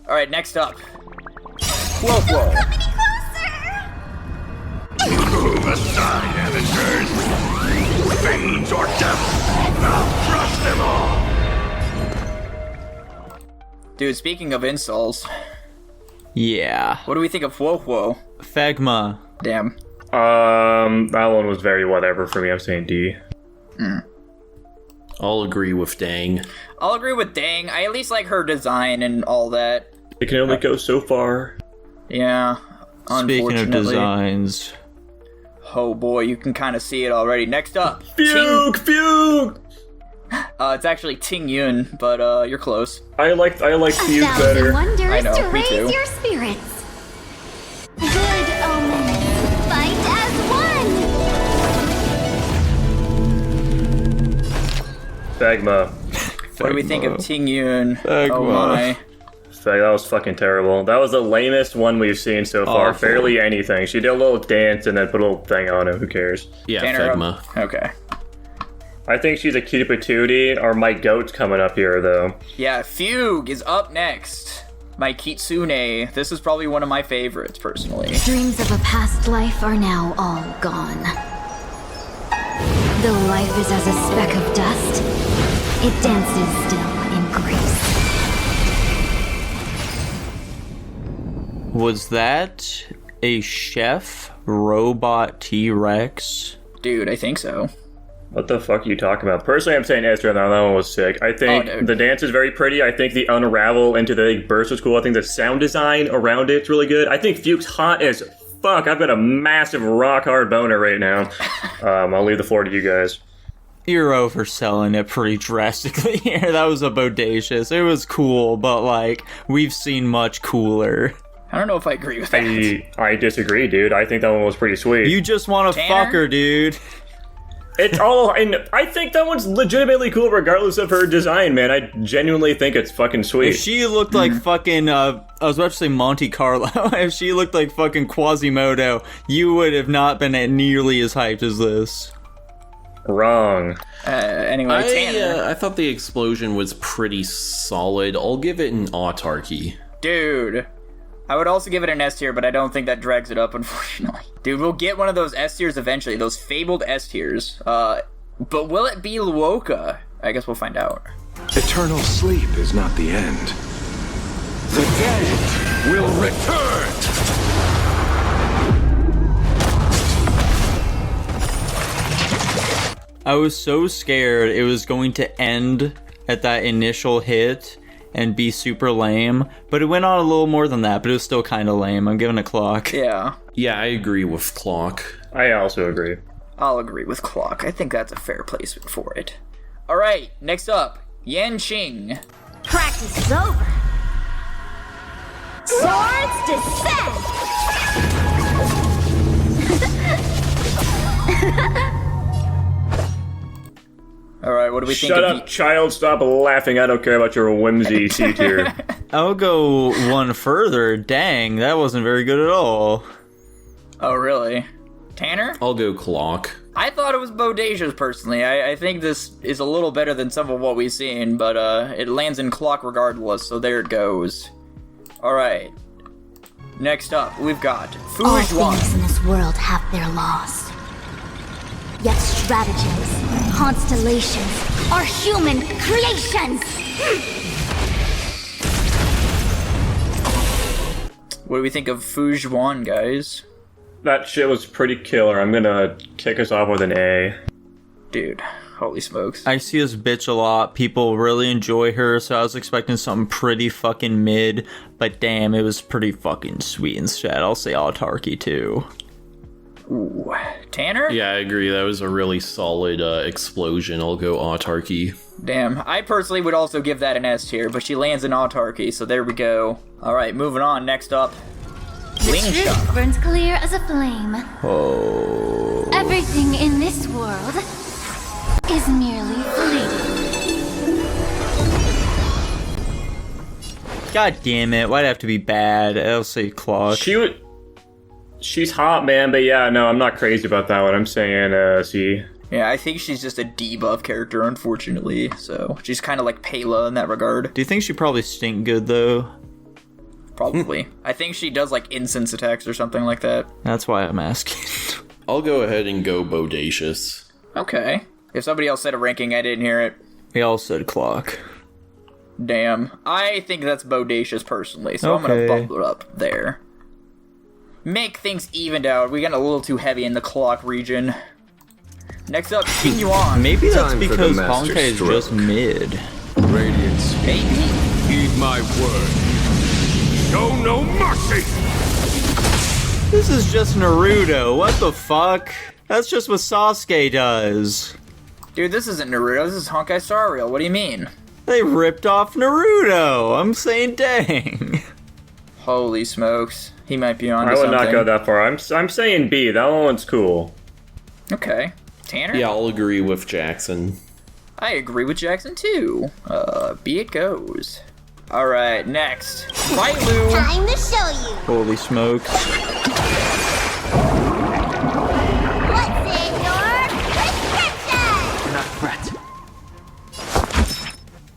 Alright, next up. Whoa, whoa. Move aside, amateurs! Veins or death! I'll crush them all! Dude, speaking of insults. Yeah. What do we think of Whoa Whoa? Phagma. Damn. That one was very whatever for me. I'm saying D. I'll agree with Dang. I'll agree with Dang. I at least like her design and all that. It can only go so far. Yeah. Speaking of designs. Oh boy, you can kind of see it already. Next up. Fugue! Fugue! It's actually Ting Yun, but you're close. I like Fugue better. Wonders I know, to me raise too. your spirits. Good omens, fight as one. Phagma. What do we think of Ting Yun? Phagma. Oh my. That was fucking terrible. That was the lamest one we've seen so far. Awful. Barely anything. She did a little dance and then put a little thing on him. Who cares? Yeah, Tanner, Phagma. Okay. I think she's a cute patootie, or my goat's coming up here, though. Yeah, Fugue is up next. My Kitsune. This is probably one of my favorites, personally. Dreams of a past life are now all gone. Though life is as a speck of dust, it dances still in grace. Was that a chef robot T-Rex? Dude, I think so. What the fuck are you talking about? Personally, I'm saying Esther, and that one was sick. I think the dance is very pretty. I think the unravel into the big burst was cool. I think the sound design around it's really good. I think Fuchs hot as fuck. I've got a massive rock hard boner right now. I'll leave the floor to you guys. You're overselling it pretty drastically here. That was a bodacious. It was cool, but like, we've seen much cooler. I don't know if I agree with that. I disagree, dude. I think that one was pretty sweet. You just want to fuck her, dude. It's all, and I think that one's legitimately cool regardless of her design, man. I genuinely think it's fucking sweet. If she looked like fucking, I was about to say Monte Carlo. If she looked like fucking Quasimodo, you would have not been nearly as hyped as this. Wrong. Anyway, Tanner. I thought the explosion was pretty solid. I'll give it an autarky. Dude. I would also give it an S tier, but I don't think that drags it up, unfortunately. Dude, we'll get one of those S tiers eventually, those fabled S tiers. But will it be Luoka? I guess we'll find out. Eternal sleep is not the end. The dead will return! I was so scared it was going to end at that initial hit and be super lame, but it went on a little more than that, but it was still kind of lame. I'm giving it Clock. Yeah. Yeah, I agree with Clock. I also agree. I'll agree with Clock. I think that's a fair placement for it. Alright, next up, Yan Qing. Practice is over. Swords descend! Alright, what do we think Shut of up, child. Stop laughing. I don't care about your whimsy, C tier. I'll go one further. Dang, that wasn't very good at all. Oh, really? Tanner? I'll go Clock. I thought it was bodacious, personally. I think this is a little better than some of what we've seen, but it lands in Clock regardless, so there it goes. Alright. Next up, we've got All Fujuan. things in this world have their laws. Yet stratagems, constellations, are human creations! What do we think of Fujuan, guys? That shit was pretty killer. I'm gonna kick us off with an A. Dude, holy smokes. I see this bitch a lot. People really enjoy her, so I was expecting something pretty fucking mid, but damn, it was pretty fucking sweet instead. I'll say autarky too. Ooh. Tanner? Yeah, I agree. That was a really solid explosion. I'll go autarky. Damn, I personally would also give that an S tier, but she lands in autarky, so there we go. Alright, moving on. Next up, The truth burns clear as a flame. Oh. Everything in this world is merely fleeting. God damn it, why'd it have to be bad? I'll say clock. She's hot, man, but yeah, no, I'm not crazy about that one. I'm saying C. Yeah, I think she's just a debuff character, unfortunately, so she's kind of like Pela in that regard. Do you think she probably stink good, though? Probably. I think she does like incense attacks or something like that. That's why I'm asking. I'll go ahead and go bodacious. Okay. If somebody else said a ranking, I didn't hear it. We all said clock. Damn. I think that's bodacious personally, so I'm gonna bump it up there. Make things evened out. We got a little too heavy in the clock region. Next up, continue on. Maybe that's because Honkai is just mid. Radiance. Maybe. Heed my word. Show no mercy! This is just Naruto. What the fuck? That's just what Sasuke does. Dude, this isn't Naruto. This is Honkai Star Rail. What do you mean? They ripped off Naruto. I'm saying dang. Holy smokes. He might be on to I would something. not go that far. I'm saying B. That one's cool. Okay. Tanner? Yeah, I'll agree with Jackson. I agree with Jackson too. B it goes. Alright, next. Bailu. Time to show you. Holy smokes. What's in your prescription? Not threat.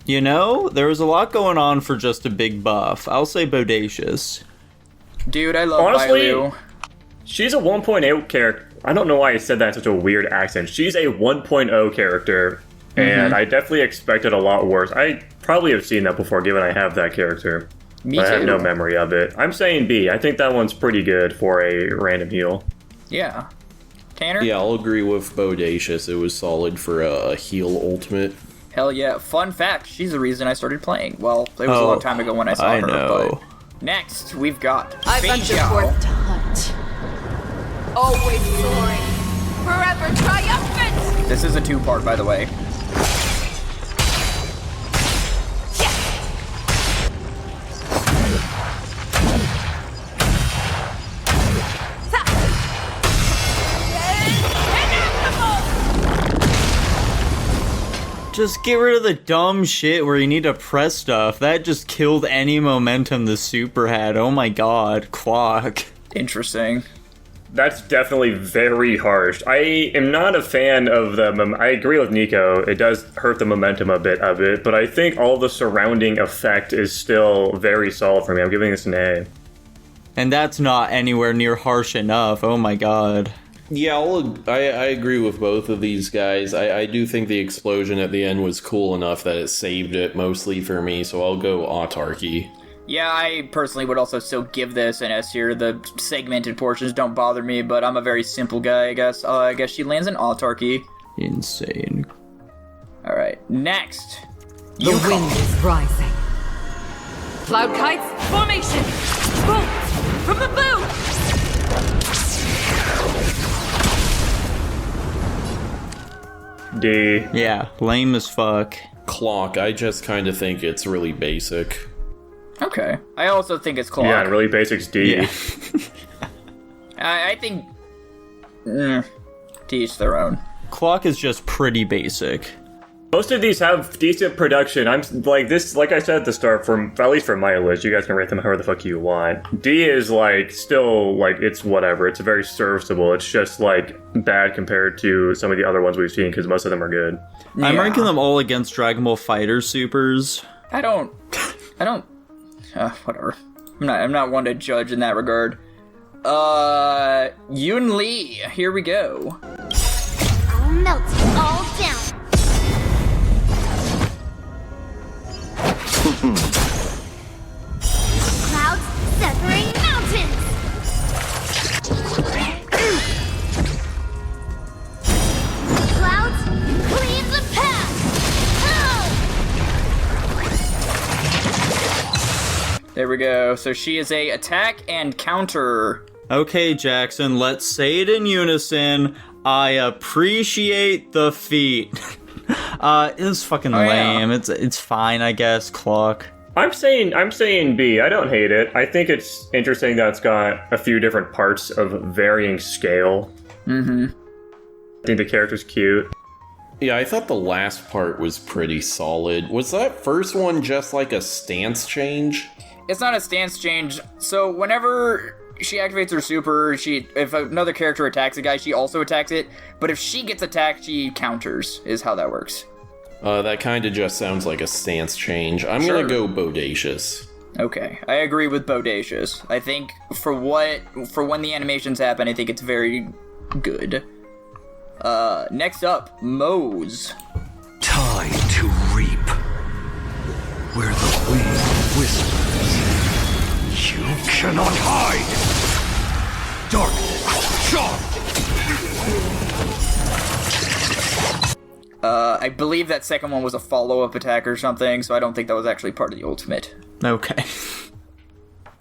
You know, there was a lot going on for just a big buff. I'll say bodacious. Dude, I love Honestly, Bailu. She's a 1.0 character. I don't know why I said that in such a weird accent. She's a 1.0 character, and I definitely expected a lot worse. I probably have seen that before, given I have that character. Me but too. I have no memory of it. I'm saying B. I think that one's pretty good for a random heal. Yeah. Tanner? Yeah, I'll agree with bodacious. It was solid for a heal ultimate. Hell yeah. Fun fact, she's the reason I started playing. Well, it was a long time ago when I saw her, know. but... Next, we've got I venture forth to hunt. Always soaring. Forever triumphant! This is a two-part, by the way. Just get rid of the dumb shit where you need to press stuff. That just killed any momentum the super had. Oh my god, clock. Interesting. That's definitely very harsh. I am not a fan of the... I agree with Nico. It does hurt the momentum a bit of it, but I think all the surrounding effect is still very solid for me. I'm giving this an A. And that's not anywhere near harsh enough. Oh my god. Yeah, I agree with both of these guys. I do think the explosion at the end was cool enough that it saved it mostly for me, so I'll go autarky. Yeah, I personally would also still give this an S here. The segmented portions don't bother me, but I'm a very simple guy, I guess. I guess she lands in autarky. Insane. Alright, next. The wind is rising. Cloud kites, formation! Bolt from the boot! D. Yeah, lame as fuck. Clock, I just kind of think it's really basic. Okay. I also think it's clock. Yeah, and really basic's D. Yeah. I think... to each their own. Clock is just pretty basic. Most of these have decent production. I'm like this, like I said at the start, at least for my list, you guys can rate them however the fuck you want. D is like still like it's whatever. It's very serviceable. It's just like bad compared to some of the other ones we've seen because most of them are good. Yeah. I'm ranking them all against Dragon Ball Fighter Supers. I don't... whatever. I'm not one to judge in that regard. Yoon Lee, here we go. I'll melt it all down. Clouds severing mountains. Clouds cleave the path. There we go. So she is a attack and counter. Okay, Jackson, let's say it in unison. I appreciate the feat. It's fucking lame. Yeah. It's fine, I guess. Clock. I'm saying B. I don't hate it. I think it's interesting that it's got a few different parts of varying scale. I think the character's cute. Yeah, I thought the last part was pretty solid. Was that first one just like a stance change? It's not a stance change. So whenever she activates her super, if another character attacks a guy, she also attacks it. But if she gets attacked, she counters, is how that works. That kind of just sounds like a stance change. I'm gonna go bodacious. Okay, I agree with bodacious. I think for when the animations happen, I think it's very good. Next up, Mose. Time to reap. Where the wind whispers. You cannot hide. Darkness, charmed. I believe that second one was a follow-up attack or something, so I don't think that was actually part of the ultimate. Okay.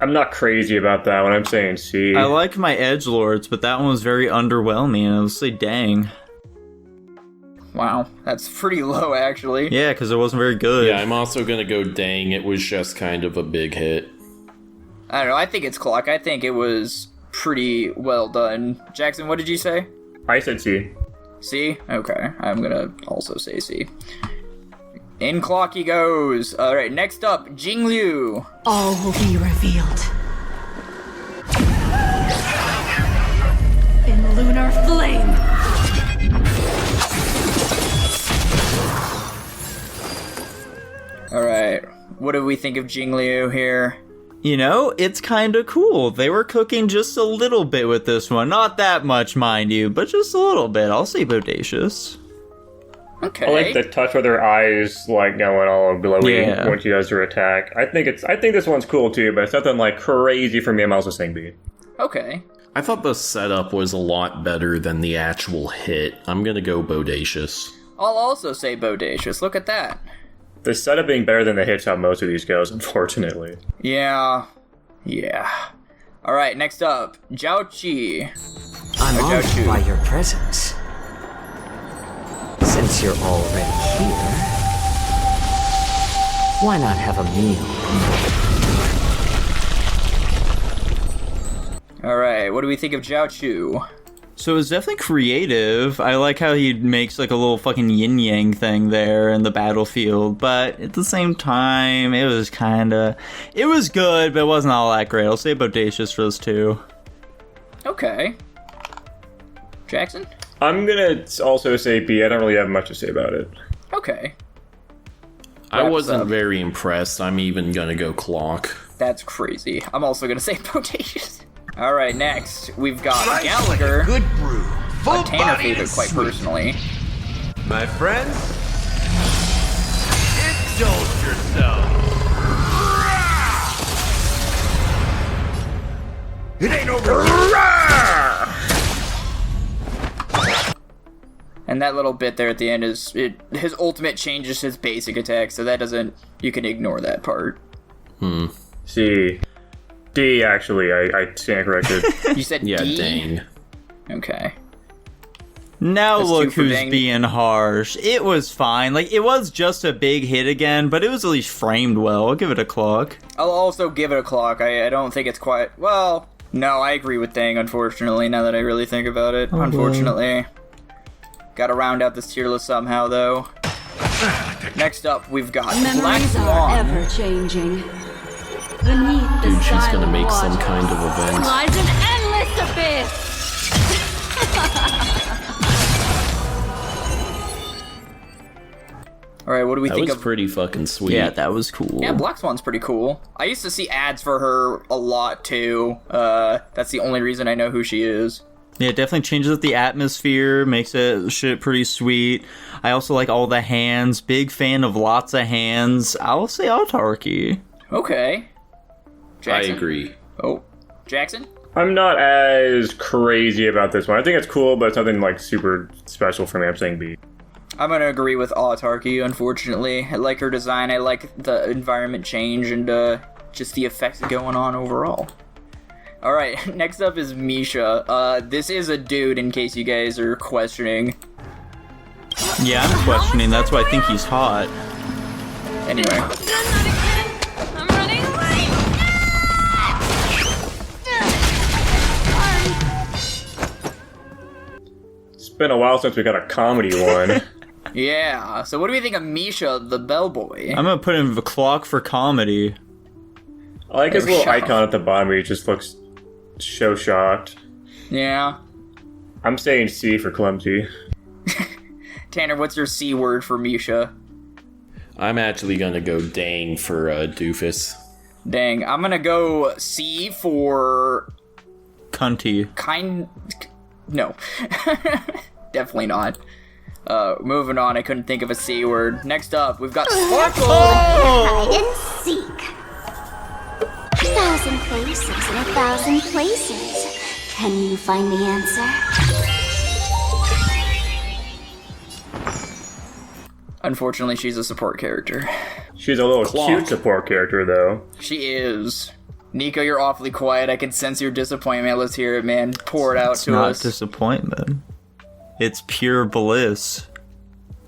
I'm not crazy about that one. I'm saying C. I like my edgelords, but that one was very underwhelming. I'll say dang. Wow, that's pretty low, actually. Yeah, because it wasn't very good. Yeah, I'm also gonna go dang. It was just kind of a big hit. I don't know, I think it's clock. I think it was pretty well done. Jackson, what did you say? I said C. C? Okay, I'm gonna also say C. In clock he goes. Alright, next up, Jingliu. All will be revealed. In lunar flame. Alright, what do we think of Jingliu here? You know, it's kinda cool. They were cooking just a little bit with this one. Not that much, mind you, but just a little bit. I'll say bodacious. Okay. I like the touch with her eyes, like, going all glowy when she does her attack. I think this one's cool too, but it's nothing like crazy for me. I'm also saying B. Okay. I thought the setup was a lot better than the actual hit. I'm gonna go bodacious. I'll also say bodacious. Look at that. The setup being better than the hits how most of these goes, unfortunately. Yeah. Alright, next up, Jiaoqi. I'm honored by your presence. Since you're already here, why not have a meal? Alright, what do we think of Jiaoqi? So it's definitely creative. I like how he makes like a little fucking yin-yang thing there in the battlefield, but at the same time, it was good, but it wasn't all that great. I'll say bodacious for those two. Okay. Jackson? I'm gonna also say B. I don't really have much to say about it. Okay. I wasn't very impressed. I'm even gonna go clock. That's crazy. I'm also gonna say bodacious. Alright, next, we've got Gallagher. Good brew. A Tanner favorite, quite personally. My friends, indulge yourself. It ain't over. And that little bit there at the end is his ultimate changes his basic attack, so that doesn't, you can ignore that part. C. D, actually, I stand corrected. You said Yeah, D? dang. Okay. Now That's look two for who's dang. being harsh. It was fine. Like, it was just a big hit again, but it was at least framed well. I'll give it a clock. I'll also give it a clock. I don't think it's quite, well, no, I agree with Dang, unfortunately, now that I really think about it. Unfortunately. Gotta round out this tier list somehow, though. Next up, we've got Black Memories are Swan. ever changing. Beneath the Dude, she's gonna silent make some waters kind of event. lies an endless abyss. Alright, what do we That think was of... pretty fucking sweet. Yeah, that was cool. Yeah, Black Swan's pretty cool. I used to see ads for her a lot, too. That's the only reason I know who she is. Yeah, it definitely changes up the atmosphere, makes it shit pretty sweet. I also like all the hands. Big fan of lots of hands. I'll say autarky. Okay. Jackson? I agree. Oh, Jackson? I'm not as crazy about this one. I think it's cool, but it's nothing like super special for me. I'm saying B. I'm gonna agree with autarky, unfortunately. I like her design, I like the environment change, and just the effects going on overall. Alright, next up is Misha. This is a dude, in case you guys are questioning. Yeah, I'm questioning. That's why I think he's hot. Anyway. I'm running away! It's been a while since we got a comedy one. Yeah, so what do we think of Misha, the bellboy? I'm gonna put him the clock for comedy. I like his little icon at the bottom where he just looks so shocked. Yeah. I'm saying C for clumsy. Tanner, what's your C word for Misha? I'm actually gonna go dang for doofus. Dang, I'm gonna go C for... Cunty. No. Definitely not. Moving on, I couldn't think of a C word. Next up, we've got Sparkle! Hide and seek. 1,000 faces in 1,000 places. Can you find the answer? Unfortunately, she's a support character. She's a little cute support character, though. She is. Nico, you're awfully quiet. I can sense your disappointment. Let's hear it, man. Pour it out to us. It's not disappointment. It's pure bliss.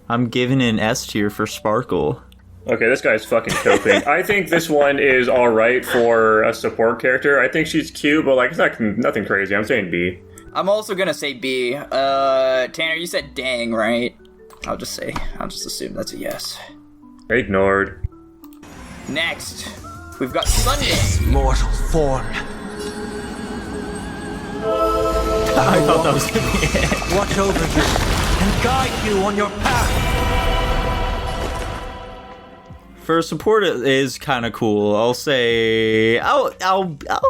I'm giving an S tier for Sparkle. Okay, this guy's fucking coping. I think this one is alright for a support character. I think she's cute, but like, it's nothing crazy. I'm saying B. I'm also gonna say B. Tanner, you said dang, right? I'll just assume that's a yes. Ignored. Next, we've got Sunday. This mortal form. I thought that was gonna be it. Watch over you and guide you on your path. For support, it is kind of cool. I'll say I'll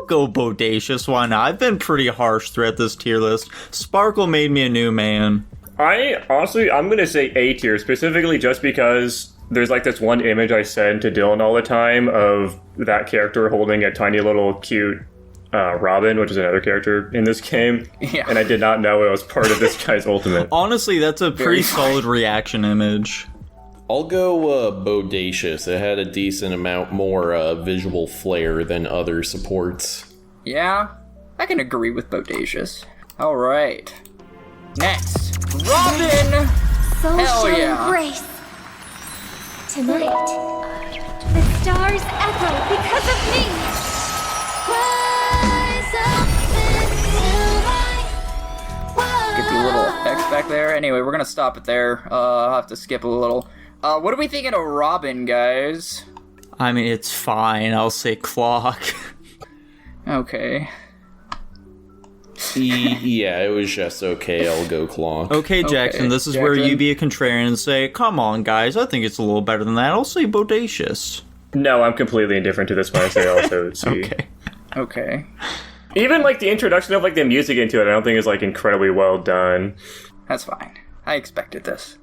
go bodacious. Why not? I've been pretty harsh throughout this tier list. Sparkle made me a new man. I'm gonna say A tier, specifically just because there's like this one image I send to Dylan all the time of that character holding a tiny little cute Robin, which is another character in this game. Yeah. And I did not know it was part of this guy's ultimate. Honestly, that's a pretty solid reaction image. I'll go bodacious. It had a decent amount more visual flair than other supports. Yeah, I can agree with bodacious. All right. Next, Robin! Hell yeah. Embrace. Tonight, the stars echo because of me. Rise up into my Get the little effects back there. Anyway, we're gonna stop it there. I'll have to skip a little. What are we thinking of Robin, guys? I mean, it's fine. I'll say clock. Okay. Yeah, it was just okay. I'll go clock. Okay, Jackson, Okay, this is where you be a contrarian and say, come on, guys, I think it's a little better than that. I'll say bodacious. No, I'm completely indifferent to this one. I say also C. Okay. Even like the introduction of like the music into it, I don't think is like incredibly well done. That's fine. I expected this.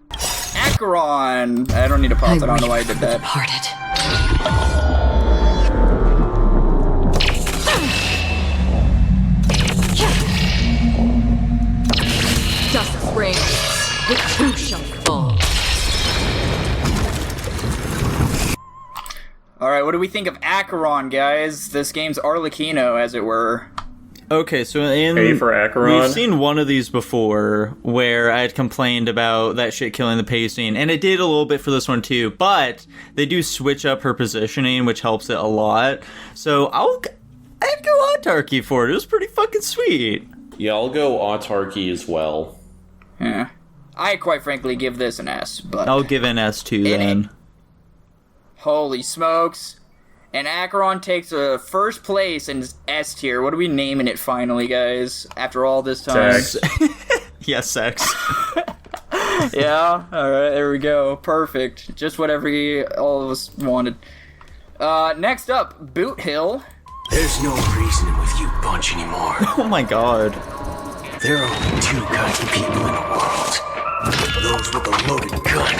Acheron! I don't need to pause it. I don't know why I did that. Justice reigns. The two shall fall. Alright, what do we think of Acheron, guys? This game's Arlecchino, as it were. Okay, so A for Acheron. We've seen one of these before where I had complained about that shit killing the pacing, and it did a little bit for this one too, but they do switch up her positioning, which helps it a lot. So I'd go autarky for it. It was pretty fucking sweet. Yeah, I'll go autarky as well. Yeah. I quite frankly give this an S, but... I'll give an S2 then. Holy smokes. And Acheron takes a first place in S tier. What are we naming it finally, guys? After all this time. Sex. Yes, sex. Yeah, alright, there we go. Perfect. Just what all of us wanted. Next up, Boot Hill. There's no reasoning with you bunch anymore. Oh my god. There are only two kinds of people in the world. Those with a loaded gun.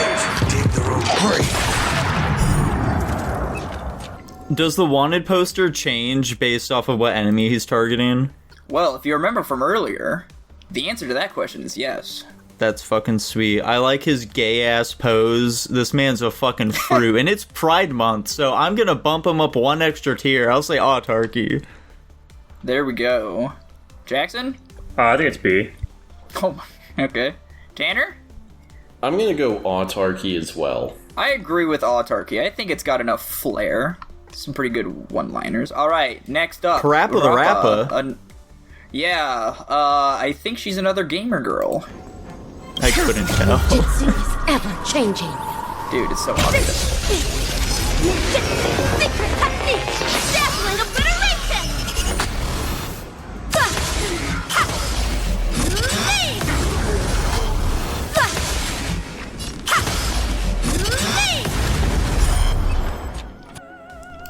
Those who dig their own grave. Does the wanted poster change based off of what enemy he's targeting? Well, if you remember from earlier, the answer to that question is yes. That's fucking sweet. I like his gay-ass pose. This man's a fucking fruit. And it's Pride Month, so I'm gonna bump him up one extra tier. I'll say autarky. There we go. Jackson? I think it's B. Oh, okay. Tanner? I'm gonna go autarky as well. I agree with autarky. I think it's got enough flair. Some pretty good one-liners. Alright, next up. Parappa the Rappa. I think she's another gamer girl. I couldn't tell. Jutsu is ever changing. Dude, it's so obvious. Secret technique! Dazzling obliteration!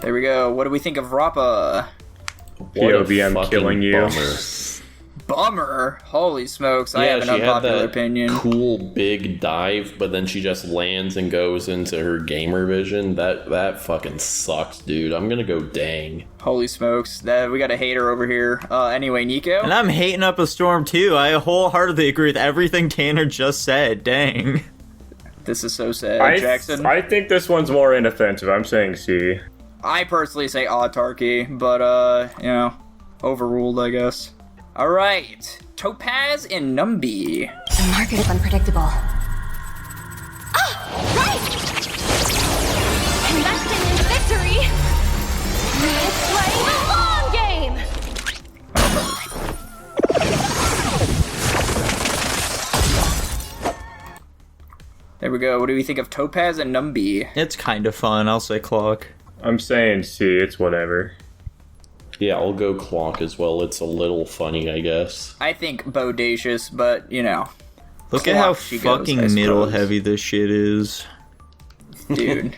There we go. What do we think of Rappa? POV, I'm killing you. Bummer. Holy smokes. I have an unpopular opinion. Cool big dive, but then she just lands and goes into her gamer vision. That fucking sucks, dude. I'm gonna go dang. Holy smokes. We got a hater over here. Anyway, Nico? And I'm hating up a storm too. I wholeheartedly agree with everything Tanner just said. Dang. This is so sad. Jackson? I think this one's more inoffensive. I'm saying C. I personally say autarky, but, you know, overruled, I guess. Alright, Topaz and Numby. The market is unpredictable. Ah! Right! Investing in victory means playing the long game! There we go. What do we think of Topaz and Numby? It's kind of fun. I'll say clock. I'm saying C. It's whatever. Yeah, I'll go clock as well. It's a little funny, I guess. I think bodacious, but, you know. Look at how fucking middle heavy this shit is. Dude.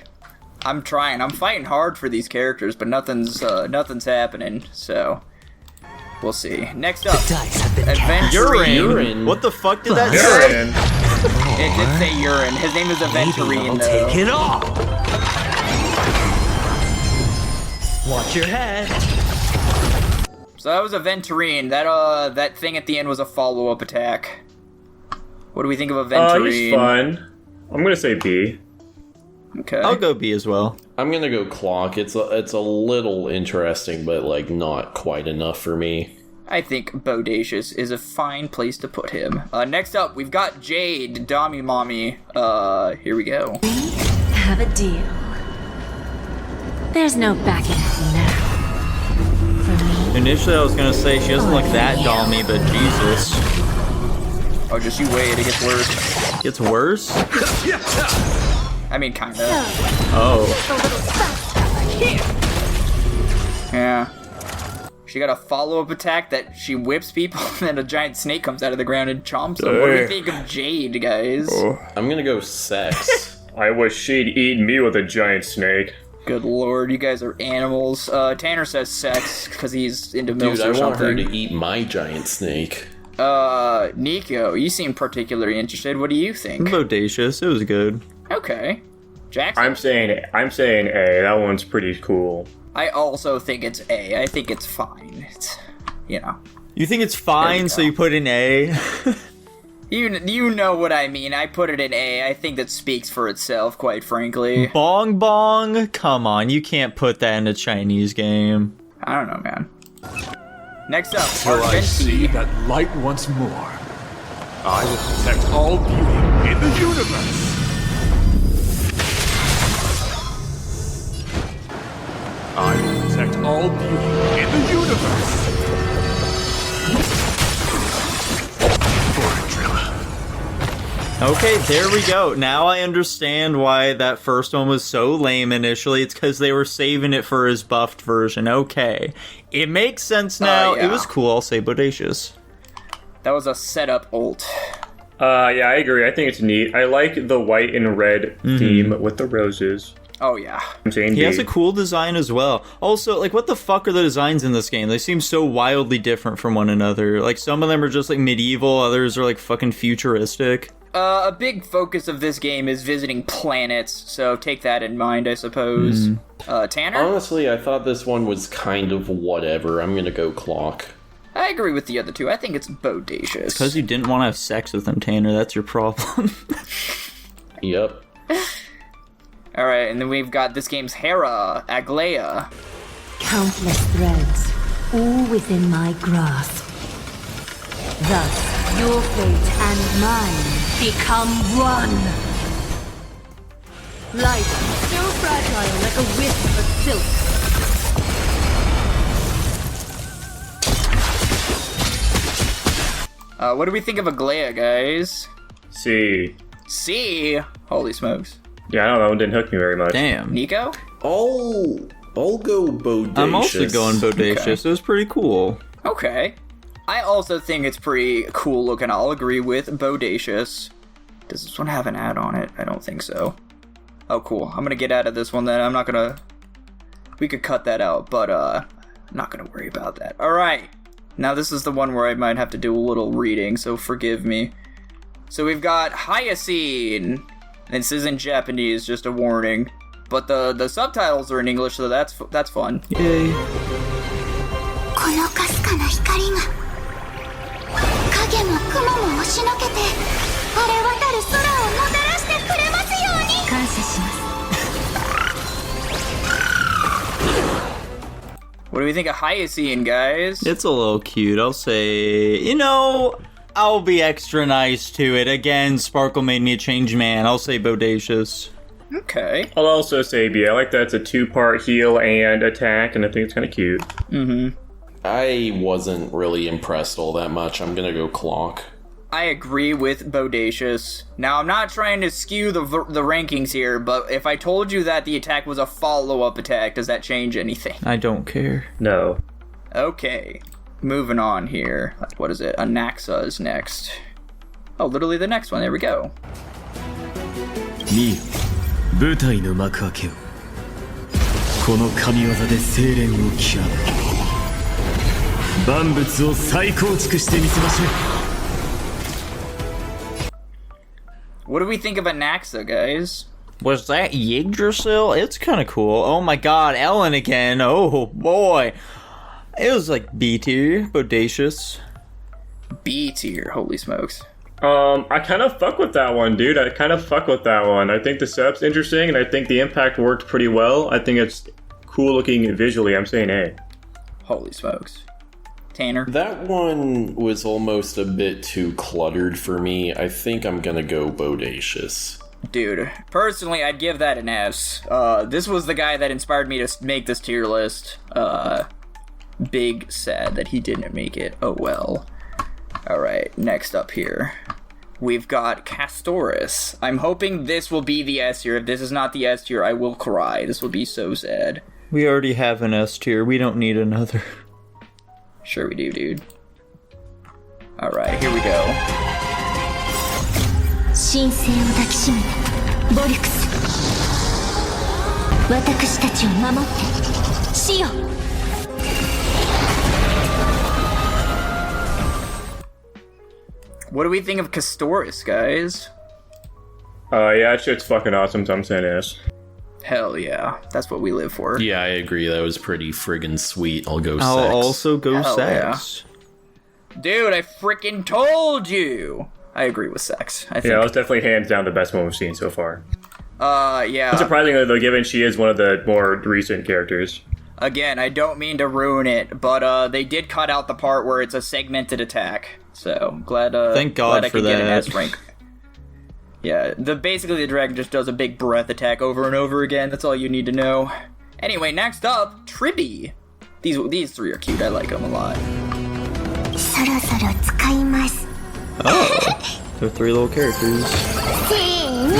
I'm trying. I'm fighting hard for these characters, but nothing's happening, so... We'll see. Next up, Aventurine. Urine. What the fuck did that say? It did say urine. His name is Aventurine, though. Take it off! Watch your head. So that was Aventurine. That thing at the end was a follow-up attack. What do we think of Aventurine? He's fun. I'm gonna say B. Okay. I'll go B as well. I'm gonna go clock. It's a little interesting, but like not quite enough for me. I think bodacious is a fine place to put him. Next up, we've got Jade, Dami Mommy. Here we go. We have a deal. There's no backing out now. For me. Initially, I was gonna say she doesn't look that dommy, but Jesus. Oh, just you wait. It gets worse. Gets worse? I mean, kinda. Oh. Yeah. She got a follow-up attack that she whips people, and then a giant snake comes out of the ground and chomps them. What do you think of Jade, guys? I'm gonna go sex. I wish she'd eat me with a giant snake. Good lord, you guys are animals. Tanner says sex, because he's into milfs Dude, or I want something. her to eat my giant snake. Nico, you seem particularly interested. What do you think? Bodacious. It was good. Okay. Jackson? I'm saying A. That one's pretty cool. I also think it's A. I think it's fine. It's, you know. You think it's fine, so you put in A? You know what I mean. I put it in A. I think that speaks for itself, quite frankly. Bong bong? Come on, you can't put that in a Chinese game. I don't know, man. Next up, Till I see that light once more, I will protect all beauty in the universe. I will protect all beauty in the universe. Okay, there we go. Now I understand why that first one was so lame initially. It's because they were saving it for his buffed version. Okay. It makes sense now. Yeah. It was cool. I'll say bodacious. That was a setup ult. Yeah, I agree. I think it's neat. I like the white and red theme with the roses. Oh, yeah. I'm saying He B. has a cool design as well. Also, like, what the fuck are the designs in this game? They seem so wildly different from one another. Like, some of them are just, like, medieval. Others are, like, fucking futuristic. A big focus of this game is visiting planets, so take that in mind, I suppose. Tanner? Honestly, I thought this one was kind of whatever. I'm gonna go clock. I agree with the other two. I think it's bodacious. Because you didn't want to have sex with him, Tanner. That's your problem. Yep. Alright, and then we've got this game's Hera, Aglaia. Countless threads, all within my grasp. Thus, your fate and mine become one. Life, so fragile like a wisp of silk. What do we think of Aglaia, guys? C. C? Holy smokes. Yeah, I don't know. That one didn't hook me very much. Damn. Nico? I'll go bodacious. I'm also going bodacious. Okay. It was pretty cool. Okay. I also think it's pretty cool looking. I'll agree with bodacious. Does this one have an ad on it? I don't think so. Oh, cool. I'm gonna get out of this one then. I'm not gonna... We could cut that out, but I'm not gonna worry about that. Alright. Now this is the one where I might have to do a little reading, so forgive me. So we've got Hyacine. And this is in Japanese, just a warning. But the subtitles are in English, so that's fun. Yay. このかすかな光が影も雲も押しのけて晴れ渡る空をもたらしてくれますように感謝します What do we think of Hyacine, guys? It's a little cute. I'll say, you know, I'll be extra nice to it. Again, Sparkle made me a changed man. I'll say bodacious. Okay. I'll also say B. I like that it's a 2-part heal and attack, and I think it's kind of cute. Mm-hmm. I wasn't really impressed all that much. I'm gonna go clock. I agree with bodacious. Now, I'm not trying to skew the rankings here, but if I told you that the attack was a follow-up attack, does that change anything? I don't care. No. Okay. Moving on here. What is it? Anaxa is next. Oh, literally the next one. There we go. 見よ舞台の幕開けをこの神業で精錬を極め万物を再構築してみせましょう What do we think of Anaxa, guys? Was that Yggdrasil? It's kind of cool. Oh my god, Ellen again. Oh boy. It was like B tier, bodacious. B tier, holy smokes. I kind of fuck with that one, dude. I kind of fuck with that one. I think the setup's interesting, and I think the impact worked pretty well. I think it's cool looking visually. I'm saying A. Holy smokes. Tanner? That one was almost a bit too cluttered for me. I think I'm gonna go bodacious. Dude, personally, I'd give that an S. This was the guy that inspired me to make this tier list. Big sad that he didn't make it. Oh well. Alright, next up here. We've got Castoris. I'm hoping this will be the S tier. If this is not the S tier, I will cry. This will be so sad. We already have an S tier. We don't need another. Sure we do, dude. Alright, here we go. 神聖を抱きしめてボリュクス私たちを守って死よ What do we think of Castoris, guys? Yeah, that shit's fucking awesome, so I'm saying S. Hell yeah. That's what we live for. Yeah, I agree. That was pretty friggin' sweet. I'll go I'll sex. also go Hell sex. Yeah. Dude, I freaking told you! I agree with sex. I think. Yeah, it's definitely hands down the best one we've seen so far. Yeah. Surprisingly, though, given she is one of the more recent characters. Again, I don't mean to ruin it, but they did cut out the part where it's a segmented attack. So, glad Thank God glad I for could get an that. S rank. Yeah, basically the dragon just does a big breath attack over and over again. That's all you need to know. Anyway, next up, Tribby. These three are cute. I like them a lot. そろそろ使います Oh, they're 3 little characters. せーの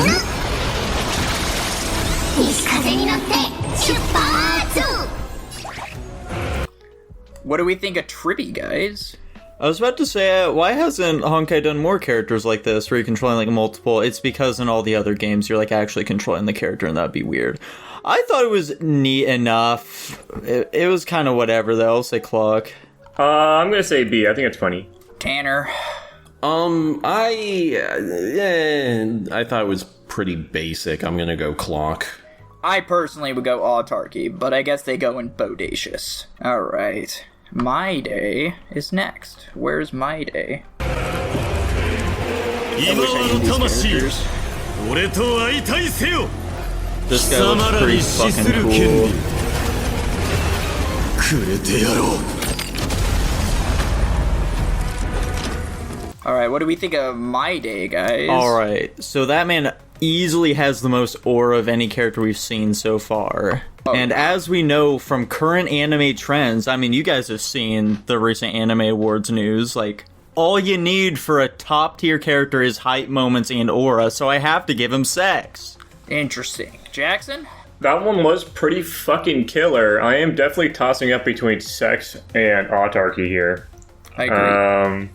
西風に乗って出発 What do we think of Tribby, guys? I was about to say, why hasn't Honkai done more characters like this, where you're controlling like multiple? It's because in all the other games, you're like actually controlling the character, and that'd be weird. I thought it was neat enough. It was kind of whatever, though. I'll say clock. I'm gonna say B. I think it's funny. Tanner. I thought it was pretty basic. I'm gonna go clock. I personally would go autarky, but I guess they go in bodacious. Alright. My Day is next. Where's My Day? I wish I knew these characters. This guy looks pretty fucking cool. Alright, what do we think of My Day, guys? Alright, so that man easily has the most aura of any character we've seen so far. Oh, and as we know from current anime trends, I mean, you guys have seen the recent Anime Awards news, like, all you need for a top-tier character is height, moments, and aura, so I have to give him sex. Interesting. Jackson? That one was pretty fucking killer. I am definitely tossing up between sex and autarky here. I agree.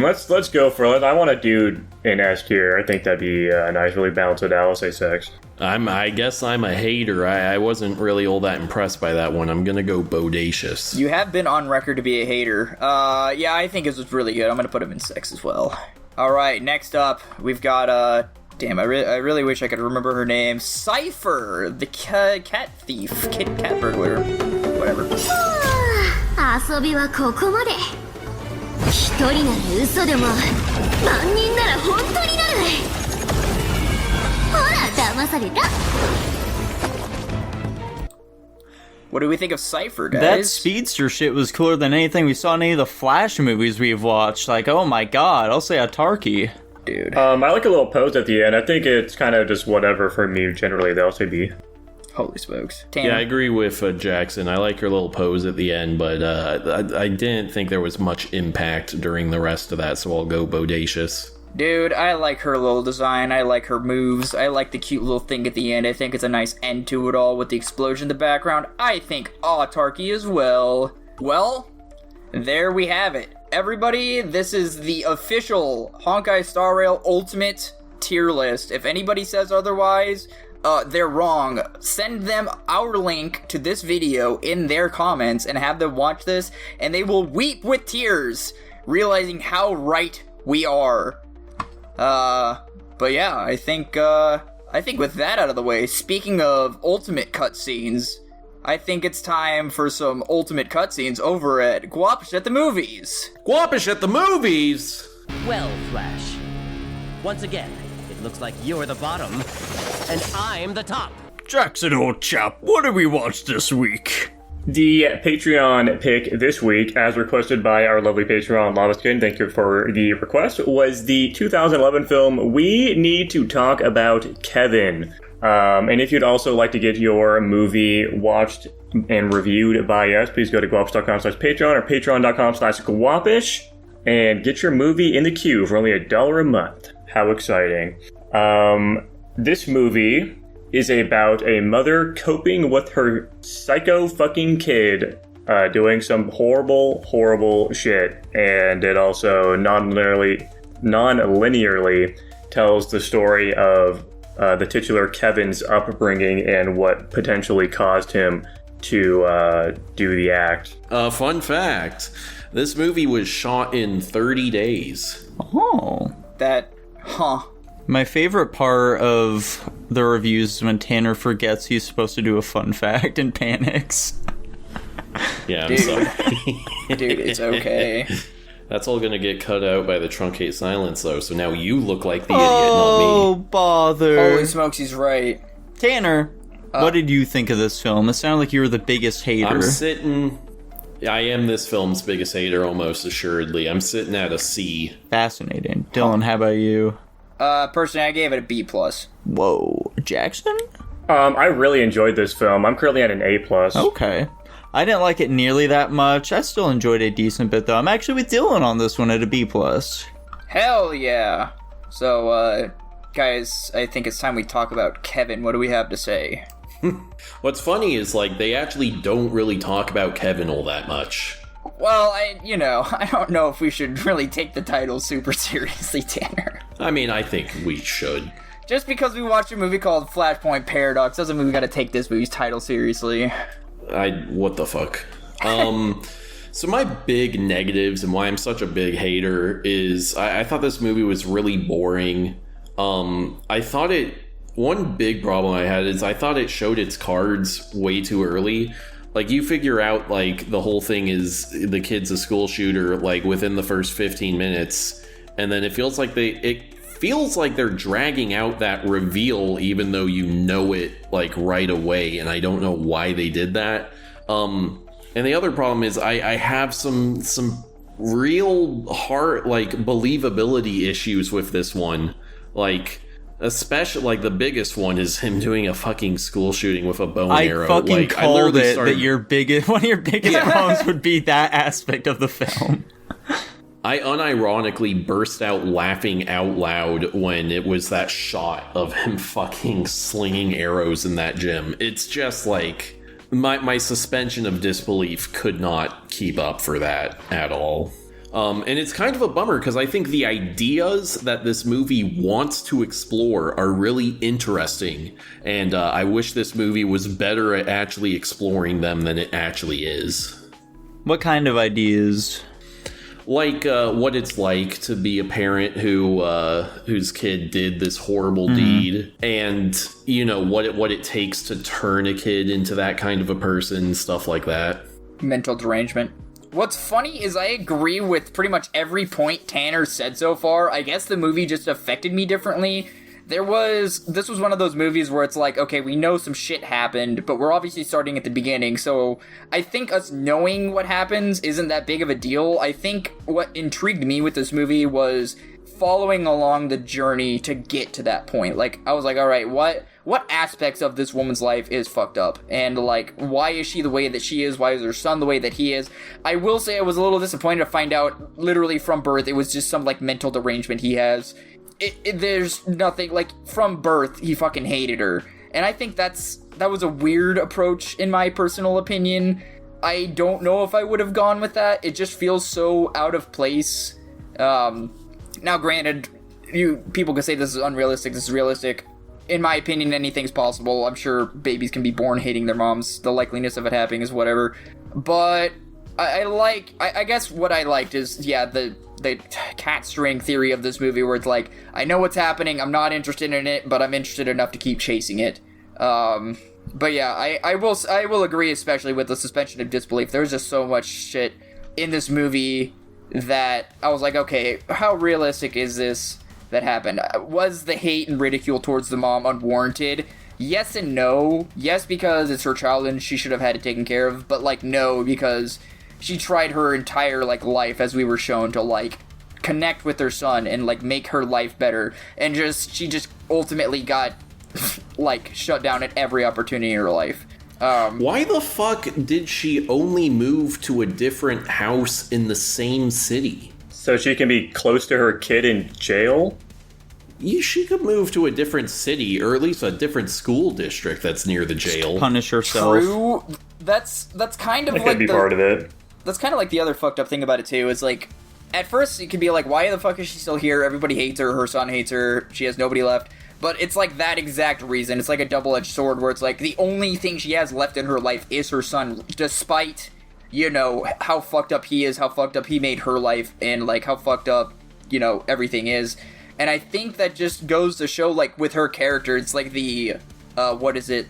Let's go for it. I want to do an S tier. I think that'd be nice. Really balance it out. I'll say sex. I guess I'm a hater. I wasn't really all that impressed by that one. I'm gonna go bodacious. You have been on record to be a hater. Yeah, I think it was really good. I'm gonna put him in sex as well. Alright, next up, we've got, damn, I really wish I could remember her name. Cypher, the cat thief. Cat burglar. Whatever. 遊びはここまで。一人なら嘘でも、万人なら本当になる。ほら、騙された。 What do we think of Cypher, guys? That speedster shit was cooler than anything we saw in any of the Flash movies we've watched. Like, oh my god, I'll say autarky. Dude. I like a little pose at the end. I think it's kind of just whatever for me generally. They'll say B. Holy smokes. Damn. Yeah, I agree with Jackson. I like her little pose at the end, but I didn't think there was much impact during the rest of that, so I'll go bodacious. Dude, I like her little design. I like her moves. I like the cute little thing at the end. I think it's a nice end to it all with the explosion in the background. I think autarky as well. Well, there we have it. Everybody, this is the official Honkai Star Rail Ultimate tier list. If anybody says otherwise, they're wrong. Send them our link to this video in their comments and have them watch this, and they will weep with tears, realizing how right we are. But yeah, I think with that out of the way, speaking of ultimate cutscenes, I think it's time for some ultimate cutscenes over at Guapish at the Movies. Guapish at the Movies? Well, Flash, once again, it looks like you're the bottom, and I'm the top. Jackson, old chap, what did we watch this week? The Patreon pick this week, as requested by our lovely Patreon, Lava Skin, thank you for the request, was the 2011 film We Need to Talk About Kevin. And if you'd also like to get your movie watched and reviewed by us, please go to guapish.com/Patreon or patreon.com/Guapish and get your movie in the queue for only $1 a month. How exciting. This movie is about a mother coping with her psycho fucking kid doing some horrible shit, and it also non-linearly tells the story of the titular Kevin's upbringing and what potentially caused him to do the act. Fun fact, this movie was shot in 30 days. Oh. My favorite part of the reviews is when Tanner forgets he's supposed to do a fun fact and panics. Yeah, I'm sorry. Dude, it's okay. That's all gonna get cut out by the truncate silence, though, so now you look like the idiot, not me. Oh, bother. Holy smokes, he's right. Tanner, what did you think of this film? It sounded like you were the biggest hater. I am this film's biggest hater, almost assuredly. I'm sitting at a C. Fascinating. Dylan, how about you? Personally, I gave it a B+. Whoa. Jackson? I really enjoyed this film. I'm currently at an A+. Okay. I didn't like it nearly that much. I still enjoyed it a decent bit, though. I'm actually with Dylan on this one at a B+. Hell yeah. So, guys, I think it's time we talk about Kevin. What do we have to say? What's funny is, like, they actually don't really talk about Kevin all that much. Well, I don't know if we should really take the title super seriously, Tanner. I mean, I think we should. Just because we watched a movie called Flashpoint Paradox doesn't mean we gotta take this movie's title seriously. What the fuck? So my big negatives and why I'm such a big hater is I thought this movie was really boring. One big problem I had is I thought it showed its cards way too early. Like, you figure out, like, the whole thing is the kid's a school shooter, like, within the first 15 minutes. And then it feels like they're dragging out that reveal, even though you know it, like, right away. And I don't know why they did that. And the other problem is I have some real hard, like, believability issues with this one. Like, especially, like, the biggest one is him doing a fucking school shooting with a bow and arrow. I fucking called it that one of your biggest problems would be that aspect of the film. I unironically burst out laughing out loud when it was that shot of him fucking slinging arrows in that gym. It's just like, my suspension of disbelief could not keep up for that at all. And it's kind of a bummer because I think the ideas that this movie wants to explore are really interesting. And I wish this movie was better at actually exploring them than it actually is. What kind of ideas? Like what it's like to be a parent whose kid did this horrible deed, and you know what it takes to turn a kid into that kind of a person, stuff like that. Mental derangement. What's funny is I agree with pretty much every point Tanner said so far. I guess the movie just affected me differently. This was one of those movies where it's like, okay, we know some shit happened, but we're obviously starting at the beginning, so I think us knowing what happens isn't that big of a deal. I think what intrigued me with this movie was following along the journey to get to that point. Like, I was like, alright, what aspects of this woman's life is fucked up? And, like, why is she the way that she is? Why is her son the way that he is? I will say I was a little disappointed to find out, literally from birth, it was just some, like, mental derangement he has. There's nothing, like, from birth, he fucking hated her. And I think that was a weird approach, in my personal opinion. I don't know if I would have gone with that. It just feels so out of place. Now, granted, people can say this is unrealistic, this is realistic. In my opinion, anything's possible. I'm sure babies can be born hating their moms. The likeliness of it happening is whatever. But I guess what I liked is, yeah, the cat string theory of this movie where it's like, I know what's happening, I'm not interested in it, but I'm interested enough to keep chasing it. But yeah, I will agree, especially with the suspension of disbelief. There's just so much shit in this movie that I was like, okay, how realistic is this that happened? Was the hate and ridicule towards the mom unwarranted? Yes and no. Yes, because it's her child and she should have had it taken care of, but, like, no, because she tried her entire, like, life, as we were shown, to, like, connect with her son and, like, make her life better, and she just ultimately got, like, shut down at every opportunity in her life. Why the fuck did she only move to a different house in the same city? So she can be close to her kid in jail? She could move to a different city, or at least a different school district that's near the jail. Punish herself. True. That's kind of that like could be part of it. That's kind of like the other fucked up thing about it too. Is like, at first it could be like, why the fuck is she still here? Everybody hates her. Her son hates her. She has nobody left. But it's like that exact reason. It's like a double-edged sword where it's like the only thing she has left in her life is her son, despite, you know, how fucked up he is, how fucked up he made her life, and like how fucked up, you know, everything is. And I think that just goes to show, like, with her character, it's like the, what is it?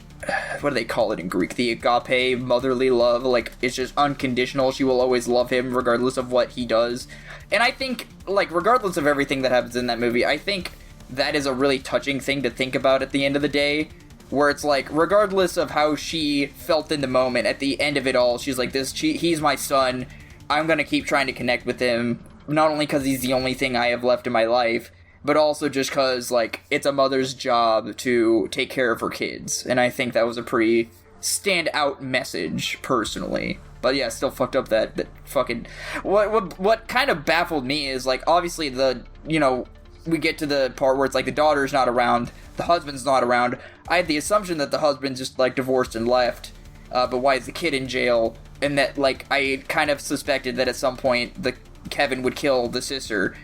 What do they call it in Greek? The agape, motherly love. Like, it's just unconditional. She will always love him regardless of what he does. And I think, like, regardless of everything that happens in that movie, I think that is a really touching thing to think about at the end of the day. Where it's like, regardless of how she felt in the moment, at the end of it all, she's like, he's my son. I'm gonna keep trying to connect with him. Not only because he's the only thing I have left in my life, but also just because, like, it's a mother's job to take care of her kids. And I think that was a pretty stand-out message, personally. But yeah, still fucked up that fucking... What kind of baffled me is, like, obviously we get to the part where it's like the daughter's not around, the husband's not around. I had the assumption that the husband just, like, divorced and left. But why is the kid in jail? And that, like, I kind of suspected that at some point Kevin would kill the sister.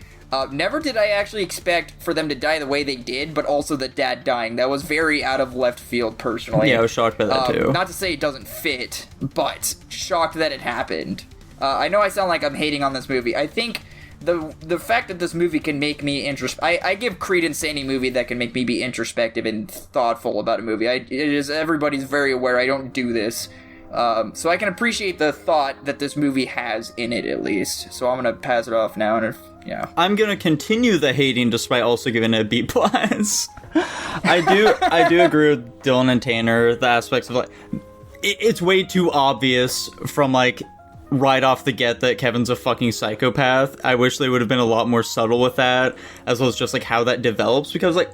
Never did I actually expect for them to die the way they did, but also the dad dying. That was very out of left field, personally. Yeah, I was shocked by that, too. Not to say it doesn't fit, but shocked that it happened. I know I sound like I'm hating on this movie. I think the fact that this movie can make me I give credence to any movie that can make me be introspective and thoughtful about a movie. Everybody's very aware I don't do this. So I can appreciate the thought that this movie has in it, at least. So I'm gonna pass it off now, and I'm gonna continue the hating despite also giving it a B+. I do agree with Dylan and Tanner, the aspects of, like, it's way too obvious from, like, right off the get that Kevin's a fucking psychopath. I wish they would have been a lot more subtle with that, as well as just, like, how that develops, because, like,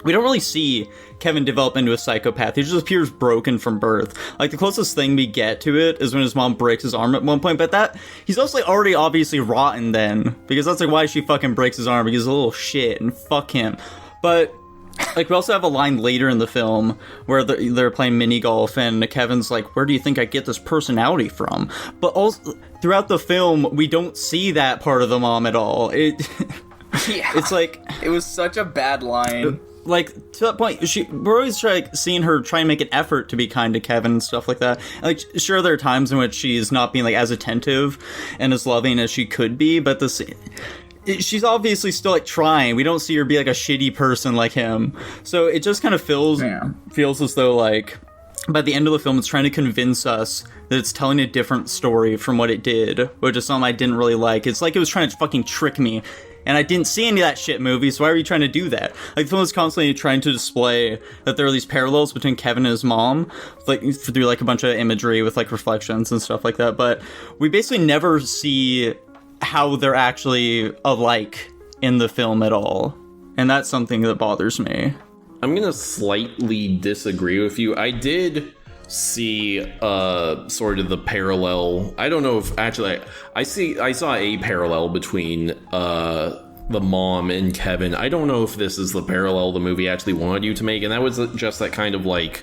we don't really see Kevin develop into a psychopath. He just appears broken from birth. Like, the closest thing we get to it is when his mom breaks his arm at one point, but that, he's also like, already obviously rotten then, because that's like why she fucking breaks his arm, because he's a little shit, and fuck him. But, like, we also have a line later in the film where they're playing mini golf, and Kevin's like, where do you think I get this personality from? But also, throughout the film, we don't see that part of the mom at all. It's like, it was such a bad line. Like, to that point, we're always seeing her try and make an effort to be kind to Kevin and stuff like that. And, like, sure, there are times in which she's not being, like, as attentive and as loving as she could be, but she's obviously still, like, trying. We don't see her be, like, a shitty person like him. So it just kind of feels as though, like, by the end of the film, it's trying to convince us that it's telling a different story from what it did, which is something I didn't really like. It's like it was trying to fucking trick me. And I didn't see any of that shit movie, so why are you trying to do that? Like, the film is constantly trying to display that there are these parallels between Kevin and his mom, like, through, like, a bunch of imagery with, like, reflections and stuff like that, but we basically never see how they're actually alike in the film at all. And that's something that bothers me. I'm gonna slightly disagree with you. I did see sort of the parallel. I don't know if actually I saw a parallel between the mom and Kevin. I don't know if this is the parallel the movie actually wanted you to make, and that was just that kind of like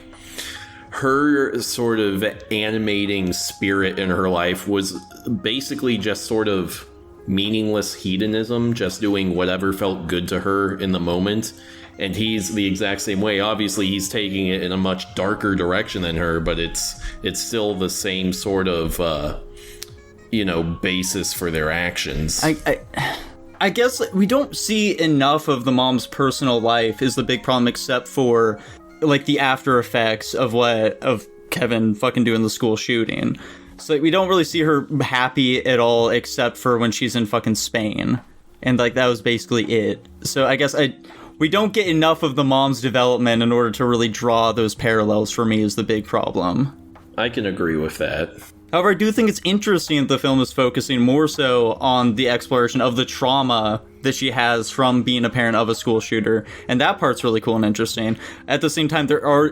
her sort of animating spirit in her life was basically just sort of meaningless hedonism, just doing whatever felt good to her in the moment. And he's the exact same way. Obviously, he's taking it in a much darker direction than her, but it's still the same sort of, basis for their actions. I guess we don't see enough of the mom's personal life is the big problem, except for, like, the after effects of Kevin fucking doing the school shooting. So we don't really see her happy at all, except for when she's in fucking Spain. And, like, that was basically it. So I guess we don't get enough of the mom's development in order to really draw those parallels, for me, is the big problem. I can agree with that. However, I do think it's interesting that the film is focusing more so on the exploration of the trauma that she has from being a parent of a school shooter, and that part's really cool and interesting. At the same time,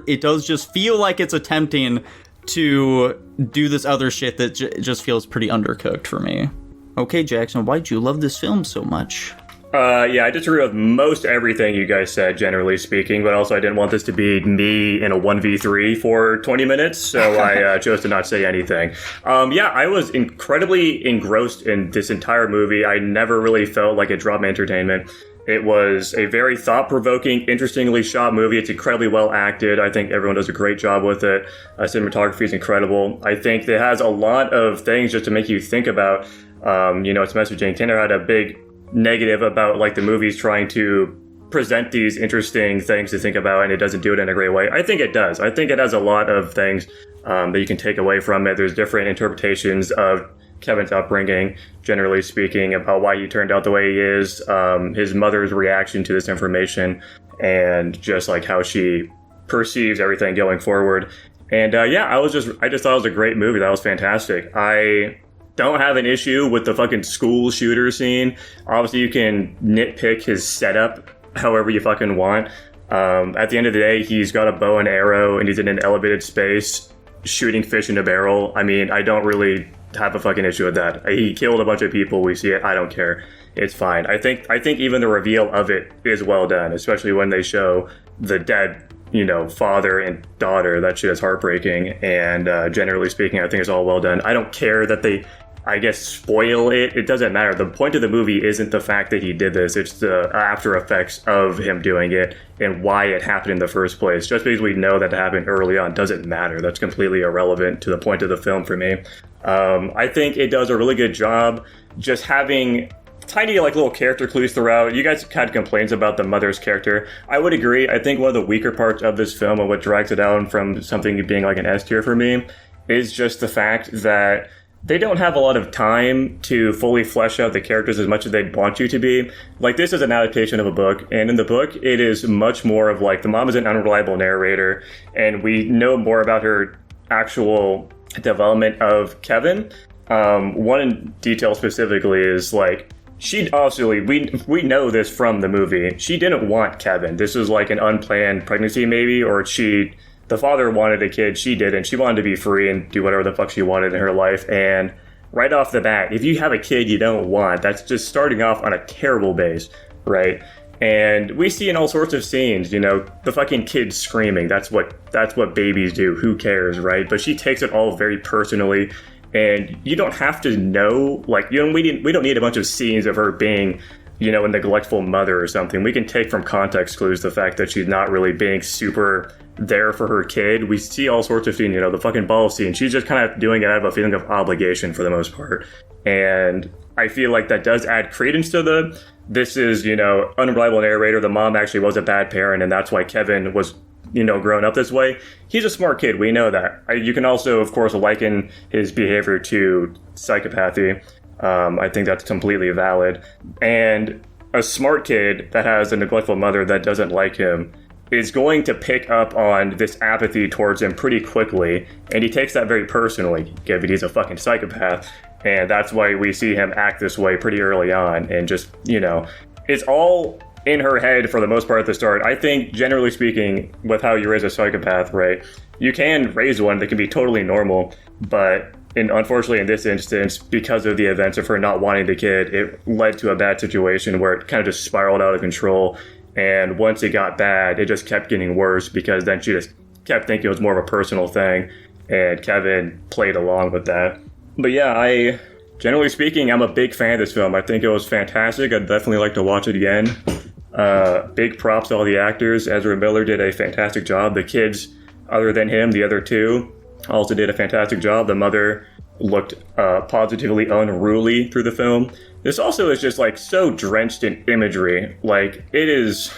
it does just feel like it's attempting to do this other shit that just feels pretty undercooked for me. Okay, Jackson, why'd you love this film so much? I disagree with most everything you guys said, generally speaking, but also I didn't want this to be me in a 1v3 for 20 minutes, so I chose to not say anything. I was incredibly engrossed in this entire movie. I never really felt like it dropped my entertainment. It was a very thought-provoking, interestingly shot movie. It's incredibly well acted. I think everyone does a great job with it. Cinematography is incredible. I think it has a lot of things just to make you think about, its messaging. Tanner had a big negative about, like, the movie's trying to present these interesting things to think about, and it doesn't do it in a great way. I think it does. I think it has a lot of things that you can take away from it. There's different interpretations of Kevin's upbringing, generally speaking, about why he turned out the way he is, his mother's reaction to this information, and just like how she perceives everything going forward. And I just thought it was a great movie. That was fantastic. I don't have an issue with the fucking school shooter scene. Obviously, you can nitpick his setup however you fucking want. At the end of the day, he's got a bow and arrow, and he's in an elevated space shooting fish in a barrel. I mean, I don't really have a fucking issue with that. He killed a bunch of people. We see it. I don't care. It's fine. I think even the reveal of it is well done, especially when they show the dead, father and daughter. That shit is heartbreaking. And generally speaking, I think it's all well done. I don't care that they, spoil it. It doesn't matter. The point of the movie isn't the fact that he did this. It's the after effects of him doing it and why it happened in the first place. Just because we know that it happened early on doesn't matter. That's completely irrelevant to the point of the film for me. I think it does a really good job just having tiny, little character clues throughout. You guys had complaints about the mother's character. I would agree. I think one of the weaker parts of this film and what drags it down from something being like an S tier for me is just the fact that they don't have a lot of time to fully flesh out the characters as much as they'd want you to be. Like, this is an adaptation of a book, and in the book, it is much more of, the mom is an unreliable narrator, and we know more about her actual development of Kevin. One detail specifically is, she obviously, we know this from the movie. She didn't want Kevin. This was like an unplanned pregnancy, maybe, or the father wanted a kid, she didn't. She wanted to be free and do whatever the fuck she wanted in her life. And right off the bat, if you have a kid you don't want, that's just starting off on a terrible base, right? And we see in all sorts of scenes, you know, the fucking kid screaming. That's what babies do. Who cares, right? But she takes it all very personally. And you don't have to know, like, we don't need a bunch of scenes of her being, you know, a neglectful mother or something. We can take from context clues the fact that she's not really being super there for her kid. We see all sorts of scenes, you know, the fucking ball scene. She's just kind of doing it out of a feeling of obligation for the most part. And I feel like that does add credence to this is, you know, unreliable narrator. The mom actually was a bad parent, and that's why Kevin was, you know, grown up this way. He's a smart kid. We know that. You can also, of course, liken his behavior to psychopathy. I think that's completely valid. And a smart kid that has a neglectful mother that doesn't like him is going to pick up on this apathy towards him pretty quickly. And he takes that very personally, given he's a fucking psychopath. And that's why we see him act this way pretty early on. And just, you know, it's all in her head for the most part at the start. I think, generally speaking, with how you raise a psychopath, right, you can raise one that can be totally normal, but unfortunately in this instance, because of the events of her not wanting the kid, it led to a bad situation where it kind of just spiraled out of control. And once it got bad, it just kept getting worse, because then she just kept thinking it was more of a personal thing, and Kevin played along with that. But yeah, generally speaking, I'm a big fan of this film. I think it was fantastic. I'd definitely like to watch it again. Big props to all the actors. Ezra Miller did a fantastic job. The kids, other than him, the other two, also did a fantastic job. The mother looked positively unruly through the film. This also is just like so drenched in imagery. Like, it is...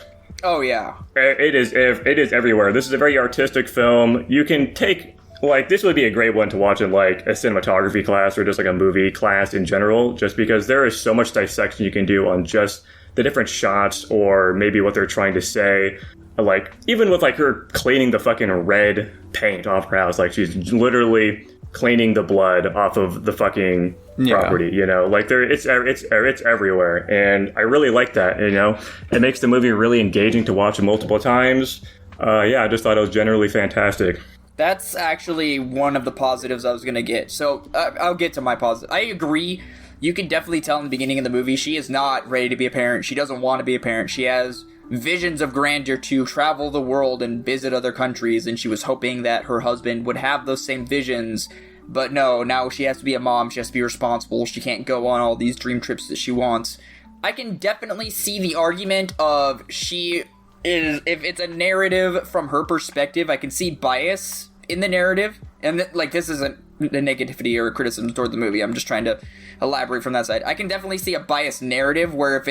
Oh yeah. It is everywhere. This is a very artistic film. You can take... Like, this would be a great one to watch in, like, a cinematography class or just, like, a movie class in general, just because there is so much dissection you can do on just the different shots or maybe what they're trying to say. Like, even with, like, her cleaning the fucking red paint off her house, like, she's literally cleaning the blood off of the fucking property, you know? Like, it's everywhere, and I really like that, you know? It makes the movie really engaging to watch multiple times. Yeah, I just thought it was generally fantastic. That's actually one of the positives I was going to get. So, I'll get to my positive. I agree. You can definitely tell in the beginning of the movie, she is not ready to be a parent. She doesn't want to be a parent. She has visions of grandeur to travel the world and visit other countries, and she was hoping that her husband would have those same visions. But no, now she has to be a mom. She has to be responsible. She can't go on all these dream trips that she wants. I can definitely see the argument of if it's a narrative from her perspective, I can see bias in the narrative, and this isn't a negativity or a criticism toward the movie. I'm just trying to elaborate from that side. I can definitely see a biased narrative where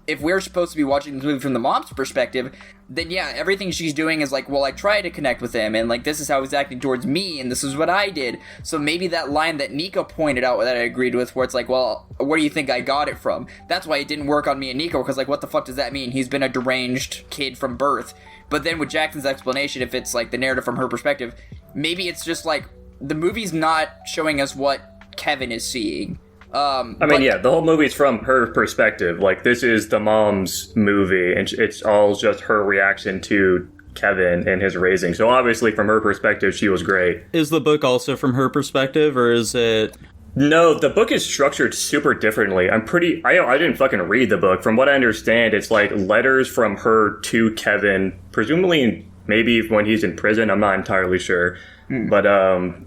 if we're supposed to be watching this movie from the mom's perspective, then yeah, everything she's doing is like, well, I try to connect with him, and like, this is how he's acting towards me, and this is what I did. So maybe that line that Nico pointed out that I agreed with, where it's like, well, where do you think I got it from? That's why it didn't work on me and Nico, because like, what the fuck does that mean? He's been a deranged kid from birth. But then with Jackson's explanation, if it's like the narrative from her perspective, maybe it's just like, the movie's not showing us what Kevin is seeing. Yeah, the whole movie's from her perspective. Like, this is the mom's movie, and it's all just her reaction to Kevin and his raising. So obviously, from her perspective, she was great. Is the book also from her perspective, or is it... No, the book is structured super differently. I didn't fucking read the book. From what I understand, it's like letters from her to Kevin, presumably maybe when he's in prison. I'm not entirely sure. But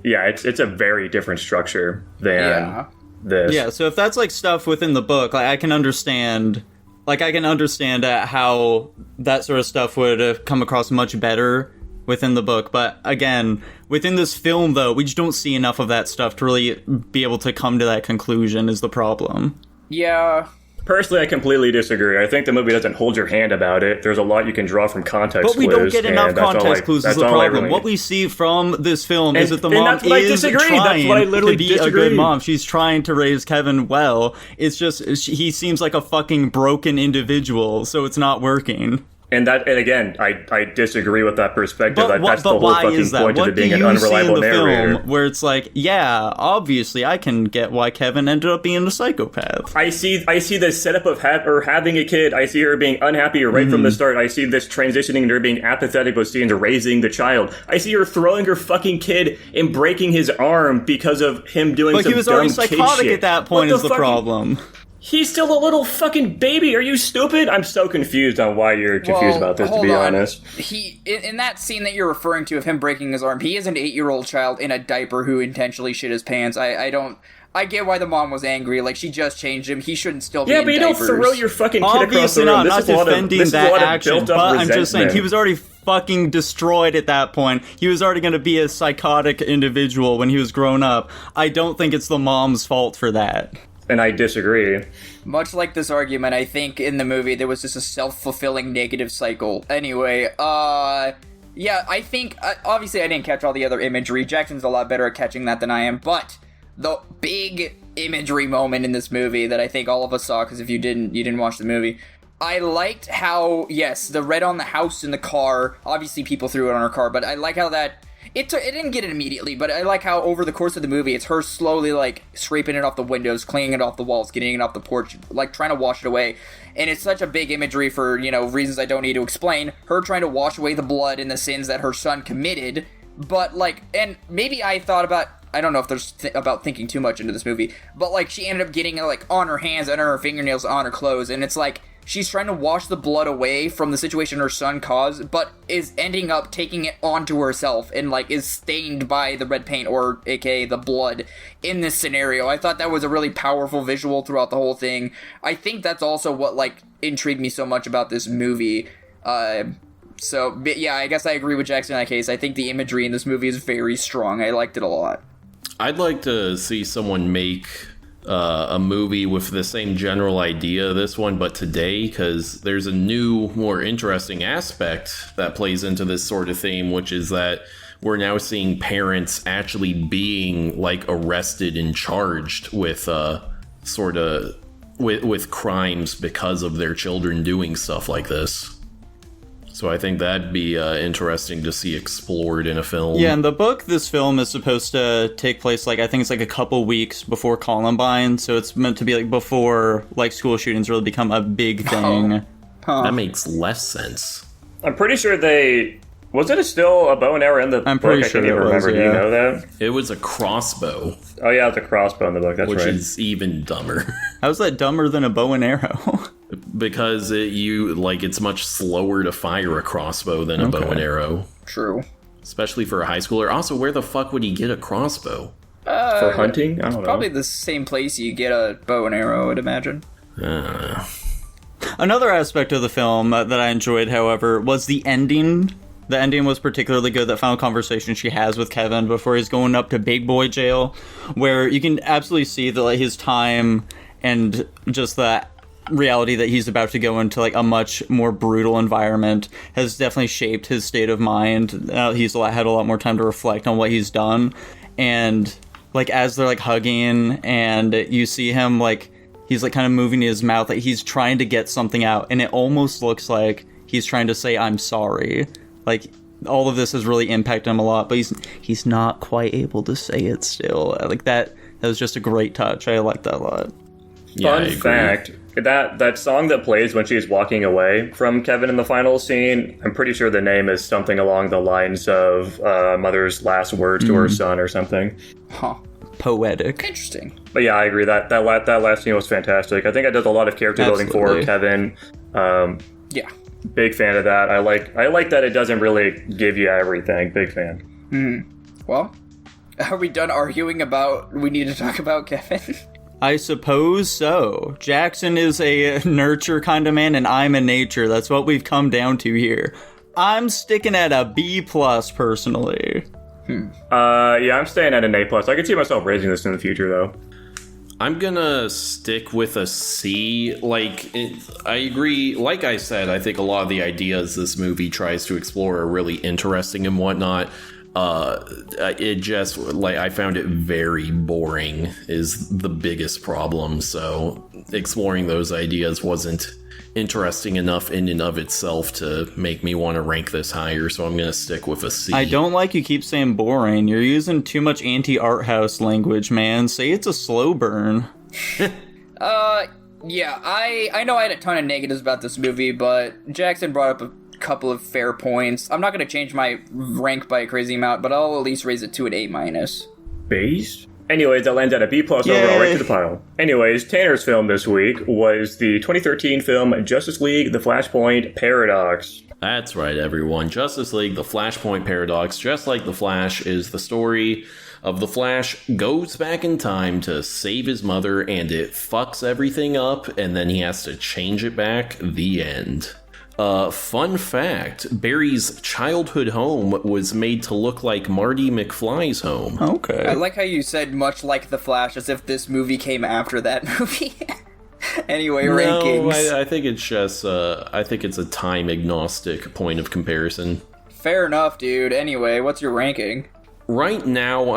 yeah, it's a very different structure than this. Yeah, so if that's like stuff within the book, like I can understand how that sort of stuff would have come across much better within the book. But again, within this film, though, we just don't see enough of that stuff to really be able to come to that conclusion is the problem. Yeah. Personally, I completely disagree. I think the movie doesn't hold your hand about it. There's a lot you can draw from context clues. But we don't get enough context clues is the problem. What we see from this film is that the mom is trying to be a good mom. She's trying to raise Kevin well. It's just, he seems like a fucking broken individual, so it's not working. And again, I disagree with that perspective. That's the whole why fucking is that? point What of it being do an you see in unreliable the narrator. film where it's like, yeah, obviously I can get why Kevin ended up being a psychopath. I see the setup of having a kid. I see her being unhappy right from the start. I see this transitioning to her being apathetic with scenes raising the child. I see her throwing her fucking kid and breaking his arm because of him doing some dumb kid shit. But he was already psychotic at that point is the problem. He's still a little fucking baby. Are you stupid? I'm so confused on why you're confused about this, to be honest. He, in that scene that you're referring to of him breaking his arm, he is an 8-year-old child in a diaper who intentionally shit his pants. I get why the mom was angry. Like, she just changed him. He shouldn't still be in diapers. Yeah, but you don't throw your fucking kid across the room. Obviously not defending that action, but I'm just saying, he was already fucking destroyed at that point. He was already going to be a psychotic individual when he was grown up. I don't think it's the mom's fault for that. And I disagree. Much like this argument, I think in the movie there was just a self-fulfilling negative cycle. Anyway, yeah, I think, obviously I didn't catch all the other imagery. Jackson's a lot better at catching that than I am, but the big imagery moment in this movie that I think all of us saw, because if you didn't watch the movie, I liked how, yes, the red on the house in the car, obviously people threw it on her car, but I like how that, it didn't get it immediately, but I like how over the course of the movie, it's her slowly, like, scraping it off the windows, cleaning it off the walls, getting it off the porch, like, trying to wash it away. And it's such a big imagery for, reasons I don't need to explain. Her trying to wash away the blood and the sins that her son committed. But, like, and maybe I thought about, I don't know if there's about thinking too much into this movie, but, like, she ended up getting it, like, on her hands, under her fingernails, on her clothes, and it's like, she's trying to wash the blood away from the situation her son caused, but is ending up taking it onto herself and, like, is stained by the red paint, or aka the blood, in this scenario. I thought that was a really powerful visual throughout the whole thing. I think that's also what, like, intrigued me so much about this movie. So, yeah, I guess I agree with Jackson in that case. I think the imagery in this movie is very strong. I liked it a lot. I'd like to see someone make a movie with the same general idea, this one, but today, because there's a new, more interesting aspect that plays into this sort of theme, which is that we're now seeing parents actually being, like, arrested and charged with with crimes because of their children doing stuff like this. So I think that'd be interesting to see explored in a film. Yeah, in the book, this film is supposed to take place, like, I think it's like a couple weeks before Columbine, so it's meant to be like before, like, school shootings really become a big thing. That makes less sense. I'm pretty sure was it still a bow and arrow in the book? I'm pretty sure I can't even remember. Yeah. Do you know that? It was a crossbow. Oh yeah, it's a crossbow in the book, that's which right. Which is even dumber. How's that dumber than a bow and arrow? Because it's much slower to fire a crossbow than a bow and arrow. True. Especially for a high schooler. Also, where the fuck would he get a crossbow? For hunting? I don't know. Probably the same place you get a bow and arrow, I would imagine. Another aspect of the film that I enjoyed, however, was the ending. The ending was particularly good, that final conversation she has with Kevin before he's going up to big boy jail, where you can absolutely see that, like, his time and just the reality that he's about to go into, like, a much more brutal environment has definitely shaped his state of mind. He's had a lot more time to reflect on what he's done, and, like, as they're, like, hugging and you see him, like, he's, like, kind of moving his mouth, like, he's trying to get something out, and it almost looks like he's trying to say, I'm sorry. Like, all of this has really impacted him a lot, but he's not quite able to say it still. Like, that was just a great touch. I like that a lot. Fun fact, that song that plays when she's walking away from Kevin in the final scene, I'm pretty sure the name is something along the lines of mother's last words to her son or something. Huh. Poetic. Interesting. But yeah, I agree. That last scene was fantastic. I think it does a lot of character building for Kevin. Yeah. Big fan of that. I like that it doesn't really give you everything. Big fan. Well, are we done arguing about we need to talk about Kevin? I suppose so. Jackson is a nurture kind of man, and I'm a nature. That's what we've come down to here. I'm sticking at a B+, personally. Yeah, I'm staying at an A+. I can see myself raising this in the future, though. I'm gonna stick with a C. I agree. Like I said, I think a lot of the ideas this movie tries to explore are really interesting and whatnot. It just, I found it very boring is the biggest problem. So exploring those ideas wasn't interesting enough in and of itself to make me want to rank this higher, so I'm going to stick with a C. I don't like you keep saying boring. You're using too much anti-art house language, man. Say it's a slow burn. Yeah, I know I had a ton of negatives about this movie, but Jackson brought up a couple of fair points. I'm not going to change my rank by a crazy amount, but I'll at least raise it to an A-. Based? Anyways, that lands at a B+ overall, right to the pile. Anyways, Tanner's film this week was the 2013 film Justice League: The Flashpoint Paradox. That's right, everyone. Justice League: The Flashpoint Paradox, just like The Flash, is the story of the Flash goes back in time to save his mother, and it fucks everything up, and then he has to change it back. The end. Fun fact, Barry's childhood home was made to look like Marty McFly's home. Okay. I like how you said much like The Flash, as if this movie came after that movie. Anyway, rankings. I think it's just, I think it's a time-agnostic point of comparison. Fair enough, dude. Anyway, what's your ranking? Right now,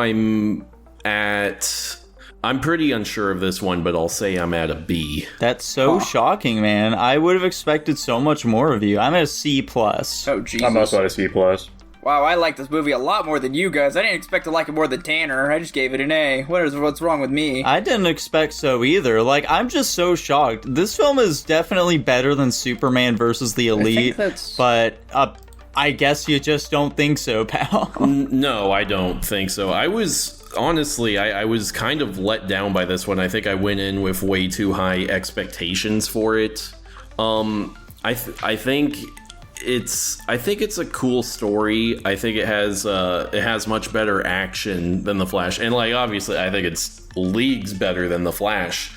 I'm pretty unsure of this one, but I'll say I'm at a B. That's so shocking, man. I would have expected so much more of you. I'm at a C+. Oh, Jesus. I'm also at a C+. Wow, I like this movie a lot more than you guys. I didn't expect to like it more than Tanner. I just gave it an A. What's wrong with me? I didn't expect so either. Like, I'm just so shocked. This film is definitely better than Superman versus the Elite, but I guess you just don't think so, pal. No, I don't think so. I was kind of let down by this one. I think I went in with way too high expectations for it. I think it's a cool story. I think it has much better action than The Flash, and like obviously I think it's leagues better than The Flash.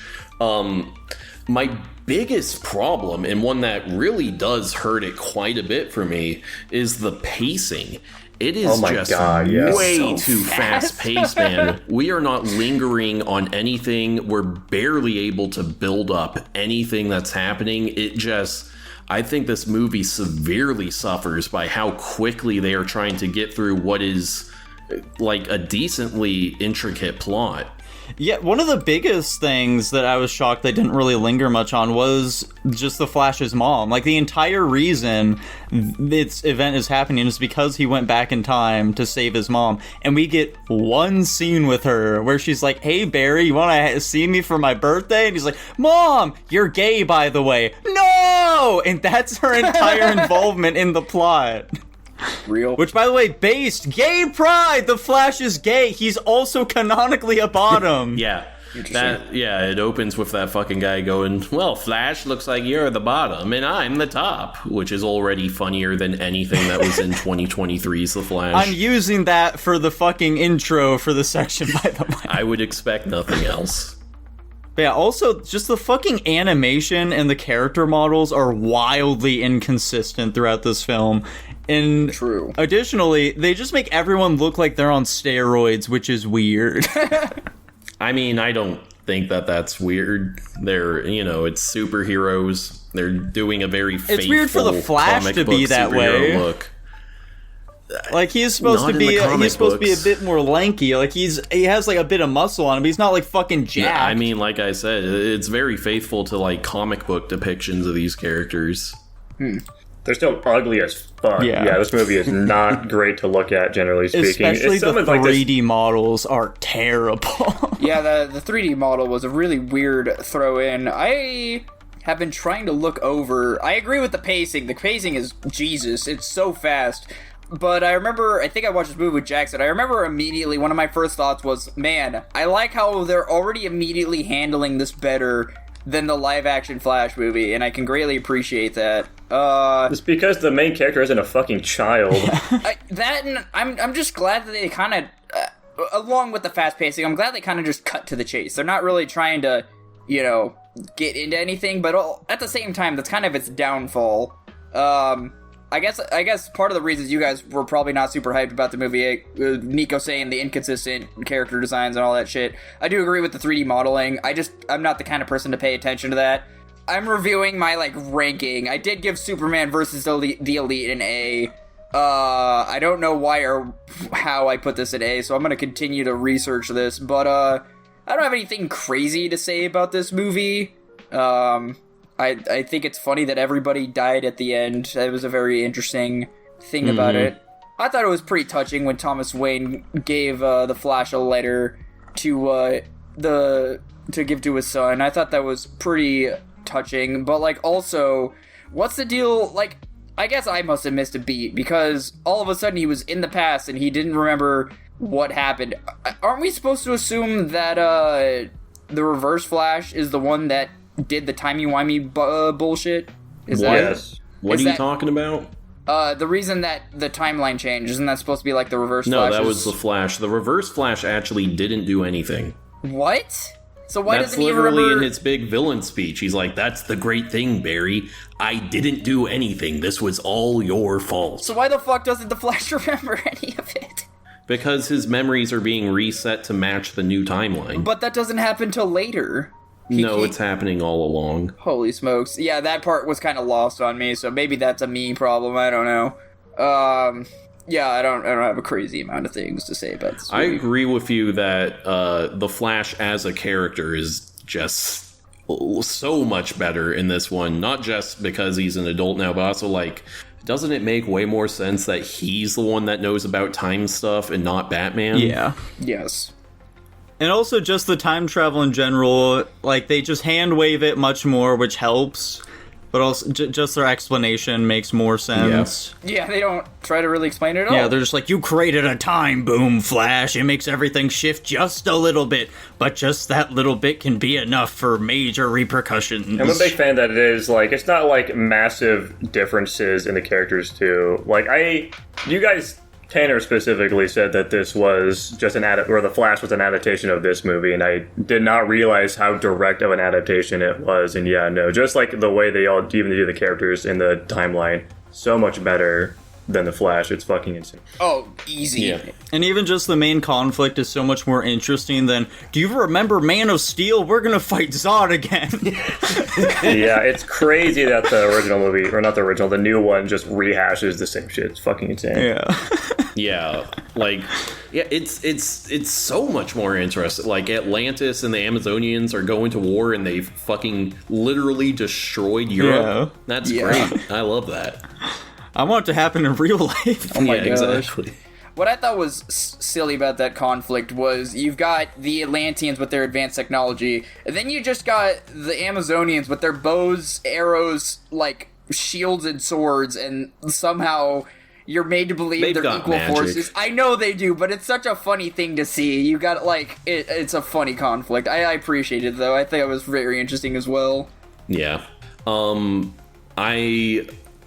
My biggest problem, and one that really does hurt it quite a bit for me, is the pacing. It is way too fast-paced, man. We are not lingering on anything. We're barely able to build up anything that's happening. I think this movie severely suffers by how quickly they are trying to get through what is like a decently intricate plot. Yeah, one of the biggest things that I was shocked they didn't really linger much on was just the Flash's mom. Like, the entire reason this event is happening is because he went back in time to save his mom. And we get one scene with her where she's like, "Hey, Barry, you want to see me for my birthday?" And he's like, "Mom, you're gay, by the way." No! And that's her entire involvement in the plot. Real. Which, by the way, based gay pride. The Flash is gay. He's also canonically a bottom. Yeah. It opens with that fucking guy going, "Well, Flash, looks like you're the bottom and I'm the top," which is already funnier than anything that was in 2023's The Flash. I'm using that for the fucking intro for the section, by the way. I would expect nothing else. But yeah, also, just the fucking animation and the character models are wildly inconsistent throughout this film. And true. Additionally, they just make everyone look like they're on steroids, which is weird. I mean, I don't think that's weird. They're, it's superheroes. They're doing a very faithful It's weird for the Flash to be that way. Look. Like, he's supposed to be a bit more lanky. Like, he has like a bit of muscle on him, but he's not like fucking jacked. Yeah, I mean, like I said, it's very faithful to like comic book depictions of these characters. They're still ugly as fuck. Yeah, this movie is not great to look at, generally speaking. Especially the 3D models are terrible. Yeah, the 3D model was a really weird throw-in. I have been trying to look over... I agree with the pacing. The pacing is Jesus. It's so fast. But I think I watched this movie with Jackson. I remember immediately, one of my first thoughts was, man, I like how they're already immediately handling this better than the live-action Flash movie, and I can greatly appreciate that. It's because the main character isn't a fucking child. I'm just glad that they kind of, along with the fast pacing, I'm glad they kind of just cut to the chase. They're not really trying to, get into anything, but at the same time, that's kind of its downfall. I guess part of the reasons you guys were probably not super hyped about the movie, Nico saying the inconsistent character designs and all that shit. I do agree with the 3D modeling. I'm not the kind of person to pay attention to that. I'm reviewing my, ranking. I did give Superman versus the Elite an A. I don't know why or how I put this at A, so I'm gonna continue to research this, but, I don't have anything crazy to say about this movie. I think it's funny that everybody died at the end. That was a very interesting thing about it. I thought it was pretty touching when Thomas Wayne gave the Flash a letter to give to his son. I thought that was pretty touching, but like also, what's the deal? Like, I guess I must have missed a beat because all of a sudden he was in the past and he didn't remember what happened. Aren't we supposed to assume that the Reverse Flash is the one that did the timey-wimey bullshit? Yes. What are you talking about? The reason that the timeline changed, isn't that supposed to be like the Reverse No, Flash? that was the Flash. The Reverse Flash actually didn't do anything. What? So why That's doesn't he literally remember... in his big villain speech. He's like, that's the great thing, Barry. I didn't do anything. This was all your fault. So why the fuck doesn't the Flash remember any of it? Because his memories are being reset to match the new timeline. But that doesn't happen till later. It's happening all along. Holy smokes. Yeah, that part was kind of lost on me, so maybe that's a me problem, I don't know. Yeah, I don't have a crazy amount of things to say about this movie. I agree with you that the Flash as a character is just so much better in this one. Not just because he's an adult now, but also, like, doesn't it make way more sense that he's the one that knows about time stuff and not Batman? Yeah. Yes. And also just the time travel in general, like, they just hand wave it much more, which helps. But also, just their explanation makes more sense. Yeah, they don't try to really explain it at all. Yeah, they're just like, you created a time boom, Flash. It makes everything shift just a little bit. But just that little bit can be enough for major repercussions. I'm a big fan that it is, like, it's not, like, massive differences in the characters, too. Like, you guys... Tanner specifically said that this was just or the Flash was an adaptation of this movie, and I did not realize how direct of an adaptation it was. And yeah, no, just like the way they all even do the characters in the timeline, so much better than the Flash. It's fucking insane. Oh, easy. Yeah. And even just the main conflict is so much more interesting than, do you remember Man of Steel? We're gonna fight Zod again. Yeah, it's crazy that the original movie, or not the original, the new one just rehashes the same shit. It's fucking insane. Yeah. Yeah, like, yeah, it's so much more interesting. Like, Atlantis and the Amazonians are going to war and they fucking literally destroyed Europe. Yeah. That's great. I love that. I want it to happen in real life. Oh my gosh. Exactly. What I thought was silly about that conflict was you've got the Atlanteans with their advanced technology, and then you just got the Amazonians with their bows, arrows, like, shields and swords, and somehow... You're made to believe they're equal magic. forces. I know they do, but it's such a funny thing to see. You got, like, it's a funny conflict. I appreciate it, though. I think it was very interesting as well. Yeah. The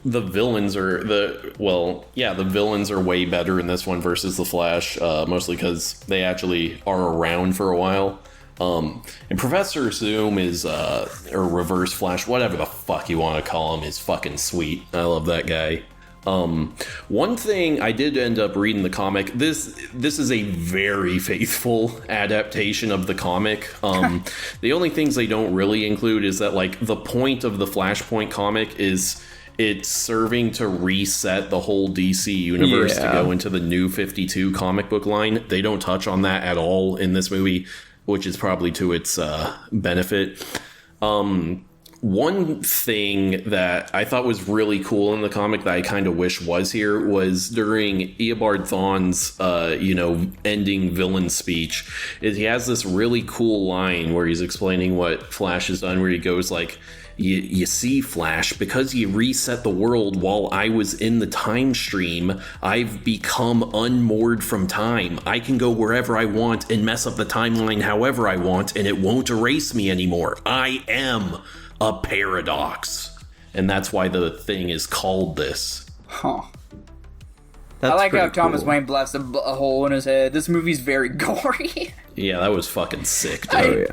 villains are the villains are way better in this one versus the Flash, mostly because they actually are around for a while. And Professor Zoom is, or Reverse Flash, whatever the fuck you want to call him, is fucking sweet. I love that guy. One thing I did end up reading the comic, this is a very faithful adaptation of the comic. The only things they don't really include is that, like, the point of the Flashpoint comic is it's serving to reset the whole DC universe to go into the new 52 comic book line. They don't touch on that at all in this movie, which is probably to its benefit. One thing that I thought was really cool in the comic that I kind of wish was here was during Eobard Thawne's, ending villain speech, is he has this really cool line where he's explaining what Flash has done, where he goes like, you see, Flash, because you reset the world while I was in the time stream, I've become unmoored from time. I can go wherever I want and mess up the timeline however I want, and it won't erase me anymore. I am a paradox. And that's why the thing is called this. Huh. That's I like how pretty Thomas cool. Wayne blasted a hole in his head. This movie's very gory. Yeah, that was fucking sick, dude.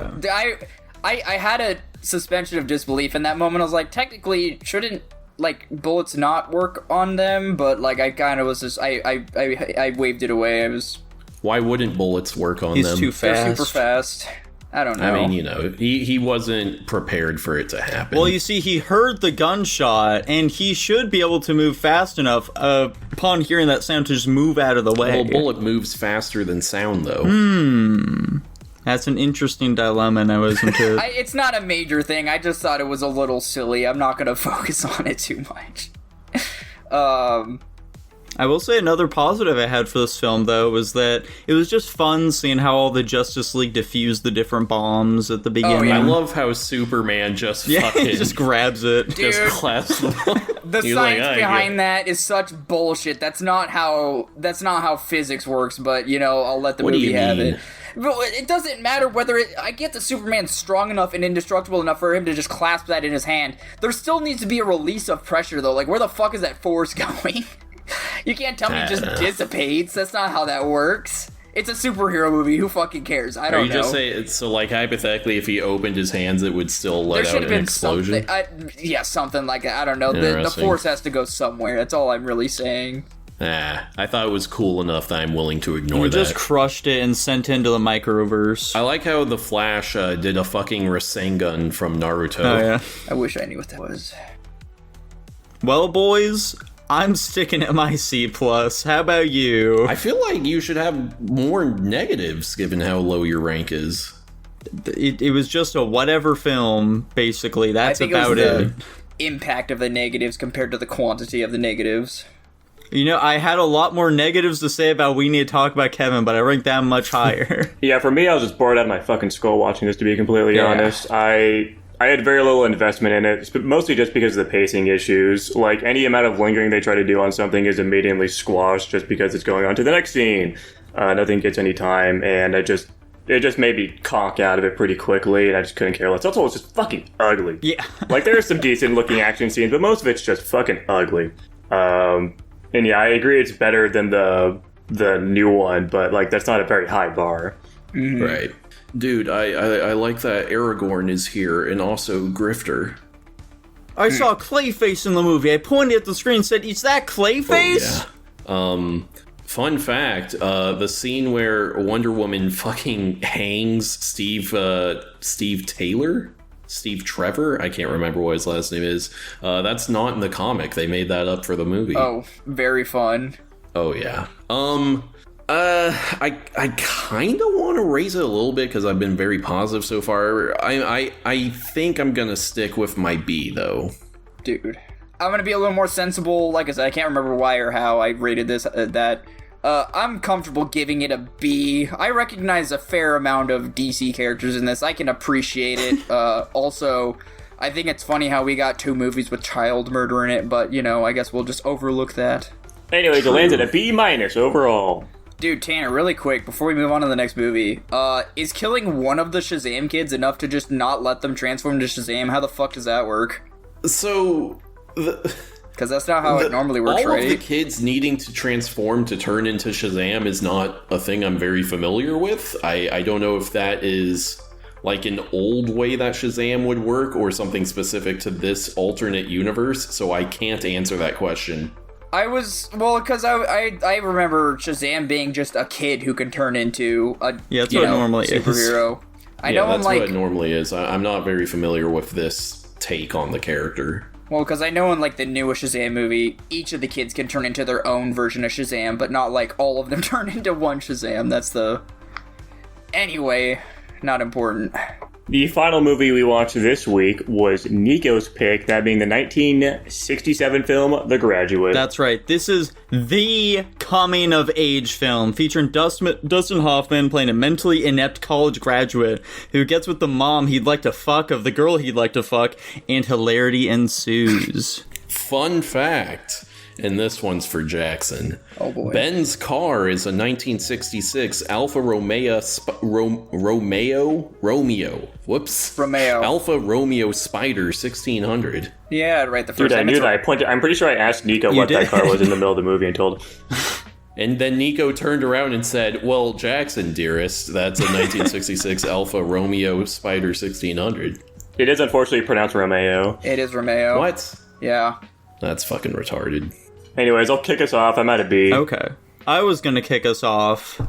I had a suspension of disbelief in that moment. I was like, technically, shouldn't, like, bullets not work on them? But, like, I kind of was just, I waved it away. Why wouldn't bullets work on them? He's too fast. They're super fast. I don't know. I mean, he wasn't prepared for it to happen. Well, you see, he heard the gunshot, and he should be able to move fast enough upon hearing that sound to just move out of the way. Well, a bullet moves faster than sound, though. That's an interesting dilemma, and I wasn't too... It's not a major thing. I just thought it was a little silly. I'm not going to focus on it too much. I will say another positive I had for this film, though, was that it was just fun seeing how all the Justice League defused the different bombs at the beginning. Oh, yeah. I love how Superman just fucking... he just grabs it. Dude, just claps the bomb. The science behind that is such bullshit. That's not how physics works, but, you know, I'll let the movie have it. But it doesn't matter whether I get that Superman's strong enough and indestructible enough for him to just clasp that in his hand. There still needs to be a release of pressure, though. Like, where the fuck is that force going? You can't tell me it just dissipates. That's not how that works. It's a superhero movie. Who fucking cares? I don't know. Are you just saying, so like hypothetically, if he opened his hands, it would still let out an explosion? Something like that. I don't know. The force has to go somewhere. That's all I'm really saying. I thought it was cool enough that I'm willing to ignore that. You just crushed it and sent it into the microverse. I like how the Flash did a fucking Rasengan from Naruto. Oh, yeah. I wish I knew what that was. Well, boys, I'm sticking at my C+. How about you? I feel like you should have more negatives given how low your rank is. It was just a whatever film, basically. That's about it. The impact of the negatives compared to the quantity of the negatives. You know, I had a lot more negatives to say about We Need to Talk About Kevin, but I ranked that much higher. Yeah, for me, I was just bored out of my fucking skull watching this, to be completely honest. I had very little investment in it, mostly just because of the pacing issues. Like, any amount of lingering they try to do on something is immediately squashed just because it's going on to the next scene. Nothing gets any time, and it just made me conk out of it pretty quickly, and I just couldn't care less. Also, it's just fucking ugly. Yeah. Like, there's some decent-looking action scenes, but most of it's just fucking ugly. And yeah, I agree it's better than the new one, but, like, that's not a very high bar. Mm-hmm. Right. Dude, I like that Aragorn is here, and also Grifter. I saw Clayface in the movie. I pointed at the screen and said, "Is that Clayface?" Oh, yeah. Fun fact, the scene where Wonder Woman fucking hangs Steve Taylor? Steve Trevor? I can't remember what his last name is. That's not in the comic. They made that up for the movie. Oh, very fun. Oh, yeah. I kind of want to raise it a little bit because I've been very positive so far. I think I'm going to stick with my B, though. Dude. I'm going to be a little more sensible. Like I said, I can't remember why or how I rated this I'm comfortable giving it a B. I recognize a fair amount of DC characters in this. I can appreciate it. Also, I think it's funny how we got 2 movies with child murder in it, but, you know, I guess we'll just overlook that. Anyways, it lands at a B- overall. Dude, Tanner, really quick, before we move on to the next movie, is killing one of the Shazam kids enough to just not let them transform to Shazam? How the fuck does that work? So... Because that's not how it normally works, all right? All of the kids needing to transform to turn into Shazam is not a thing I'm very familiar with. I don't know if that is like an old way that Shazam would work or something specific to this alternate universe, so I can't answer that question. Because I remember Shazam being just a kid who can turn into a that's what it normally superhero. Is. That's what it normally is. I'm not very familiar with this take on the character. Well, because I know in, like, the newest Shazam movie, each of the kids can turn into their own version of Shazam, but not, like, all of them turn into one Shazam. That's the... Anyway, not important. The final movie we watched this week was Nico's pick, that being the 1967 film, The Graduate. That's right. This is the coming-of-age film featuring Dustin Hoffman playing a mentally inept college graduate who gets with the mom he'd like to fuck of the girl he'd like to fuck, and hilarity ensues. Fun fact, and this one's for Jackson. Oh boy. Ben's car is a 1966 Alfa Romeo. Alfa Romeo Spider 1600. Yeah, right. The first Dude, I knew that. I'm pretty sure I asked Nico what that car was in the middle of the movie and told him. And then Nico turned around and said, "Well, Jackson, dearest, that's a 1966 Alfa Romeo Spider 1600. It is unfortunately pronounced Romeo. It is Romeo. What? Yeah. That's fucking retarded. Anyways, I'll kick us off. I'm at a B. Okay. I was gonna kick us off,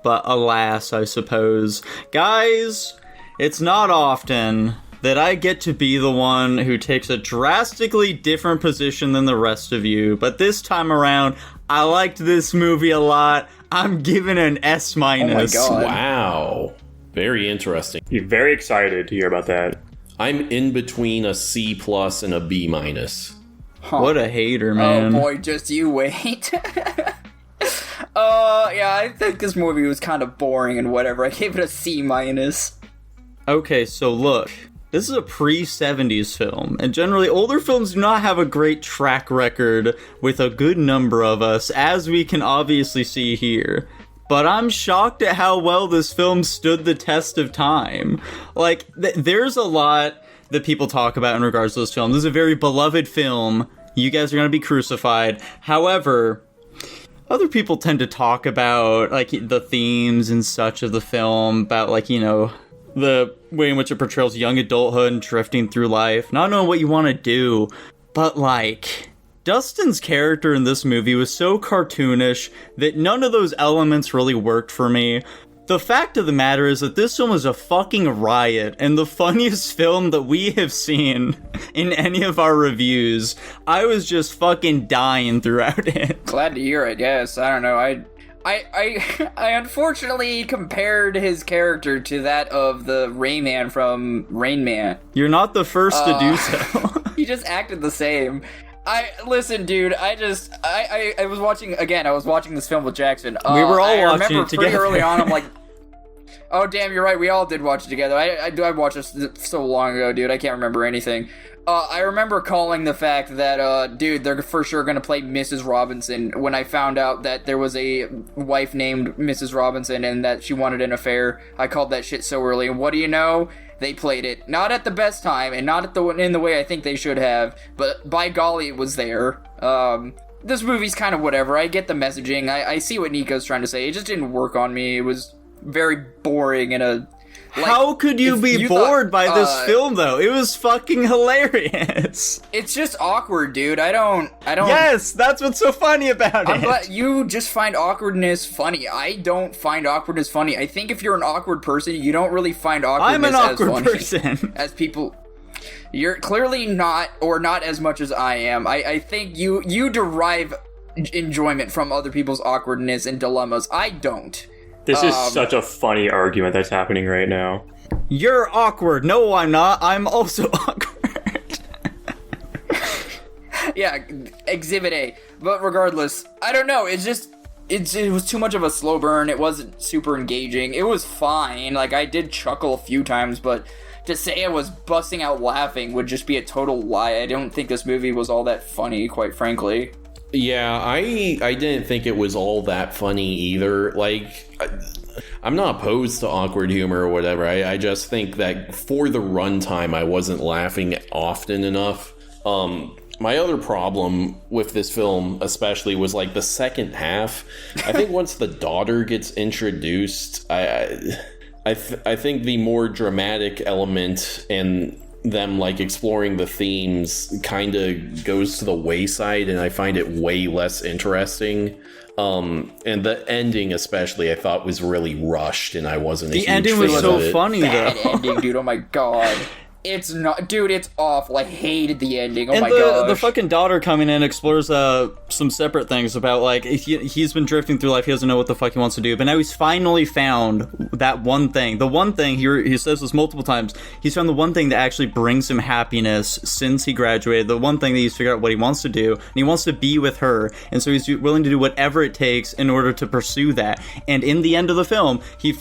but alas, I suppose. Guys, it's not often that I get to be the one who takes a drastically different position than the rest of you, but this time around, I liked this movie a lot. I'm giving it an S-. Oh my God. Wow. Very interesting. You're very excited to hear about that. I'm in between a C+ and a B-. What a hater, man. Oh boy, just you wait. Yeah, I think this movie was kind of boring and whatever. I gave it a C-. Okay, so look. This is a pre-70s film, and generally older films do not have a great track record with a good number of us, as we can obviously see here. But I'm shocked at how well this film stood the test of time. Like, there's a lot that people talk about in regards to this film. This is a very beloved film. You guys are gonna be crucified. However, other people tend to talk about, like, the themes and such of the film, about, like, you know, the way in which it portrays young adulthood and drifting through life, not knowing what you want to do, but, like, Dustin's character in this movie was so cartoonish that none of those elements really worked for me. The fact of the matter is that this film is a fucking riot, and the funniest film that we have seen in any of our reviews. I was just fucking dying throughout it. Glad to hear it, yes. I don't know, I unfortunately compared his character to that of the Rayman from Rain Man. You're not the first to do so. He just acted the same. Listen, dude, I was watching this film with Jackson. We were all watching it together. Pretty early on, I'm like, oh damn, you're right, we all did watch it together. I watched this so long ago, dude, I can't remember anything. I remember calling the fact that, dude, they're for sure gonna play Mrs. Robinson when I found out that there was a wife named Mrs. Robinson and that she wanted an affair. I called that shit so early, and what do you know? They played it, not at the best time, and not in the way I think they should have, but by golly, it was there. This movie's kind of whatever, I get the messaging, I see what Nico's trying to say, it just didn't work on me, it was very boring and a... Like, how could you be bored by this film, though? It was fucking hilarious. It's just awkward, dude. I don't... Yes, that's what's so funny about it. I'm glad you just find awkwardness funny. I don't find awkwardness funny. I think if you're an awkward person, you don't really find awkwardness as funny. I'm an awkward person. As people... You're clearly not, or not as much as I am. I think you derive enjoyment from other people's awkwardness and dilemmas. I don't. This is such a funny argument that's happening right now. You're awkward. No, I'm not. I'm also awkward. Yeah, Exhibit A. But regardless, I don't know. It's just... It was too much of a slow burn. It wasn't super engaging. It was fine. Like, I did chuckle a few times, but to say I was busting out laughing would just be a total lie. I don't think this movie was all that funny, quite frankly. Yeah, I didn't think it was all that funny either. Like, I'm not opposed to awkward humor or whatever. I just think that for the runtime, I wasn't laughing often enough. My other problem with this film, especially, was like the second half. I think once the daughter gets introduced, I think the more dramatic element and them like exploring the themes kind of goes to the wayside, and I find it way less interesting. And the ending especially I thought was really rushed, and I wasn't a huge fan of it. The ending was so funny, Bad though. ending, dude. Oh my god. It's not, dude, it's awful. I hated the ending. Oh and my gosh. The fucking daughter coming in explores some separate things about, like, he's been drifting through life, he doesn't know what the fuck he wants to do, but now he's finally found that one thing. The one thing, he says this multiple times, he's found the one thing that actually brings him happiness since he graduated, the one thing that he's figured out what he wants to do, and he wants to be with her, and so he's willing to do whatever it takes in order to pursue that. And in the end of the film, he